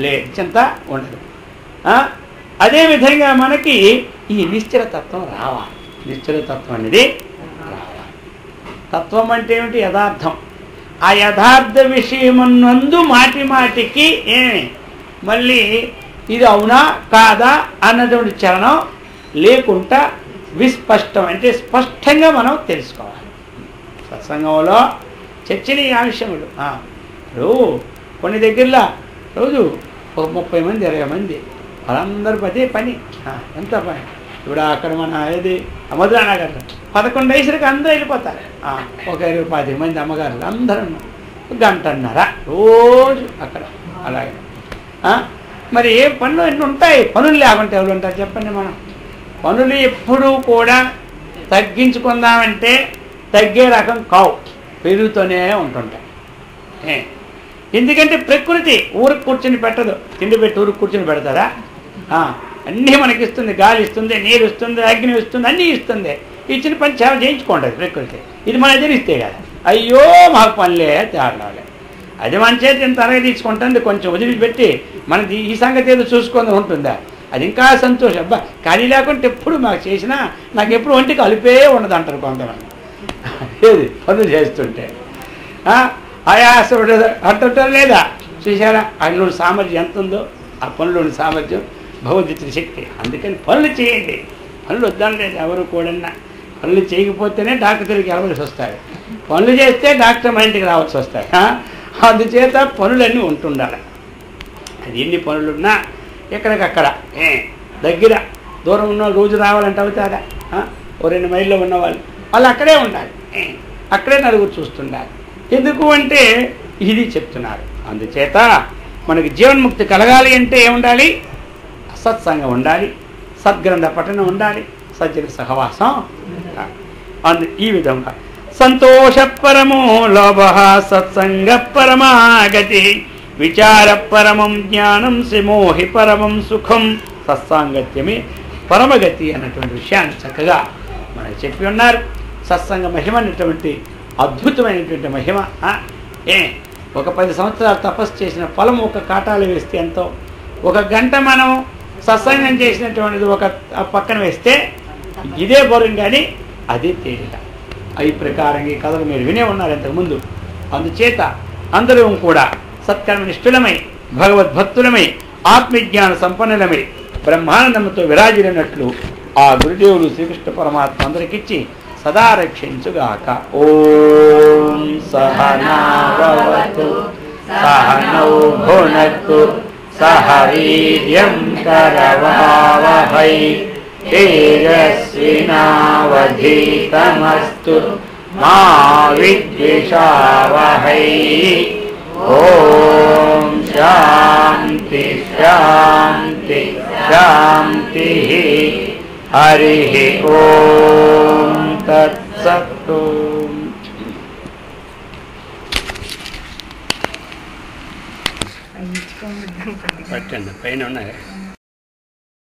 లేదు, చింత ఉండదు. అదేవిధంగా మనకి ఈ నిశ్చలతత్వం రావాలి. నిశ్చలతత్వం అనేది రావాలి. తత్వం అంటే ఏమిటి? యథార్థం. ఆ యథార్థ విషయమునందు మాటి మాటికి మళ్ళీ ఇది అవునా కాదా అన్నటువంటి చలనం లేకుండా విస్పష్టం అంటే స్పష్టంగా మనం తెలుసుకోవాలి. సత్సంగంలో చర్చనీయాంశములు. ఇప్పుడు కొన్ని దగ్గరలో రోజు ఒక 30 మంది 20 మంది వాళ్ళందరూ పదే పని. ఎంత పని? ఇప్పుడు అక్కడ మన ఏది మధురానగర్లో 11 వయసులకి అందరూ వెళ్ళిపోతారు. ఒక 20-25 మంది అమ్మగారులు అందరూ గంటన్నర రోజు అక్కడ. అలాగే మరి ఏ పనులు ఎన్ని ఉంటాయి? పనులు లేకుంటే ఎవరు ఉంటారు చెప్పండి? మనం పనులు ఎప్పుడూ కూడా తగ్గించుకుందామంటే తగ్గే రకం కావు, పెరుగుతూనే ఉంటుంటాయి. ఎందుకంటే ప్రకృతి ఊరికి కూర్చొని పెట్టదు. తిండి పెట్టి ఊరికి కూర్చొని పెడతారా? అన్నీ మనకి ఇస్తుంది. గాలి ఇస్తుంది, నీరు ఇస్తుంది, అగ్ని ఇస్తుంది, అన్నీ ఇస్తుంది. ఇచ్చిన పని సేవ చేయించుకోండి ప్రకృతి. ఇది మన తెలిస్తే కదా అయ్యో మాకు పనిలే తేడాలే. అది మన చేతి ఇంత అరగ తీసుకుంటుంది. కొంచెం వదిలిపెట్టి మనది ఈ సంగతి ఏదో చూసుకొని ఉంటుందా? అది ఇంకా సంతోషం. అబ్బా ఖాళీ లేకుంటే ఎప్పుడు మాకు చేసినా నాకు ఎప్పుడు ఒంటికి అలిపే ఉండదు అంటారు కొంతమంది. ఏది పనులు చేస్తుంటే ఆయాస అంటుంటారు లేదా? చూసారా అందులోని సామర్థ్యం ఎంత ఉందో? ఆ పనులోని సామర్థ్యం భగవద్గీత శక్తి. అందుకని పనులు చేయండి. పనులు వద్దాను లేదు ఎవరు కూడా. పనులు చేయకపోతేనే డాక్టర్ దగ్గరికి వెళ్ళవలసి వస్తాయి. పనులు చేస్తే డాక్టర్ మా ఇంటికి రావాల్సి వస్తాయి. అందుచేత పనులన్నీ ఉంటుండాలి. అది ఎన్ని పనులున్నా ఎక్కడికక్కడ దగ్గర దూరం ఉన్న రోజు రావాలంటే అవుతారా? ఓ 2 మైళ్ళలో ఉన్నవాళ్ళు వాళ్ళు అక్కడే ఉండాలి. అక్కడే నలుగురు చూస్తుండాలి. ఎందుకు అంటే ఇది చెప్తున్నారు. అందుచేత మనకి జీవన్ముక్తి కలగాలి అంటే ఏముండాలి? సత్సంగం ఉండాలి, సద్గ్రంథ పఠనం ఉండాలి, సజ్జన సహవాసం. ఈ విధంగా సంతోష పరమో లోభ సత్సంగ పరమాగతి విచార పరమం జ్ఞానం శ్రీమోహి పరమం సుఖం. సత్సాంగత్యమే పరమగతి అన్నటువంటి విషయాన్ని చక్కగా మనకు చెప్పి ఉన్నారు. సత్సంగ మహిమ అనేటువంటి అద్భుతమైనటువంటి మహిమ. ఒక 10 సంవత్సరాలు తపస్సు చేసిన ఫలం ఒక కాటాలు వేస్తే ఎంతో, 1 గంట మనం సత్సంగం చేసినటువంటిది ఒక పక్కన వేస్తే ఇదే బరువు, కానీ అదే తేలిక. ఈ ప్రకారంగా ఈ కథలు మీరు వినే ఉన్నారు ఇంతకుముందు. అందుచేత అందరూ కూడా సత్కర్మనిష్ఠులమై భగవద్భక్తులమై ఆత్మజ్ఞాన సంపన్నులమై బ్రహ్మానందంతో విరాజిల్లినట్లు ఆ గురుదేవుడు శ్రీకృష్ణ పరమాత్మ అందరికిచ్చి సదా రక్షించుగాక. ఓం సహనా భవతు సహనౌ భునక్తు సహ వీర్యం కరవావహై तेजस्विनावधीतमस्तु मा विद्विषावहै। ॐ शान्ति शान्ति शान्तिः। हरिः ॐ तत्सत्। పట్టండి పైన ఉన్నాయి.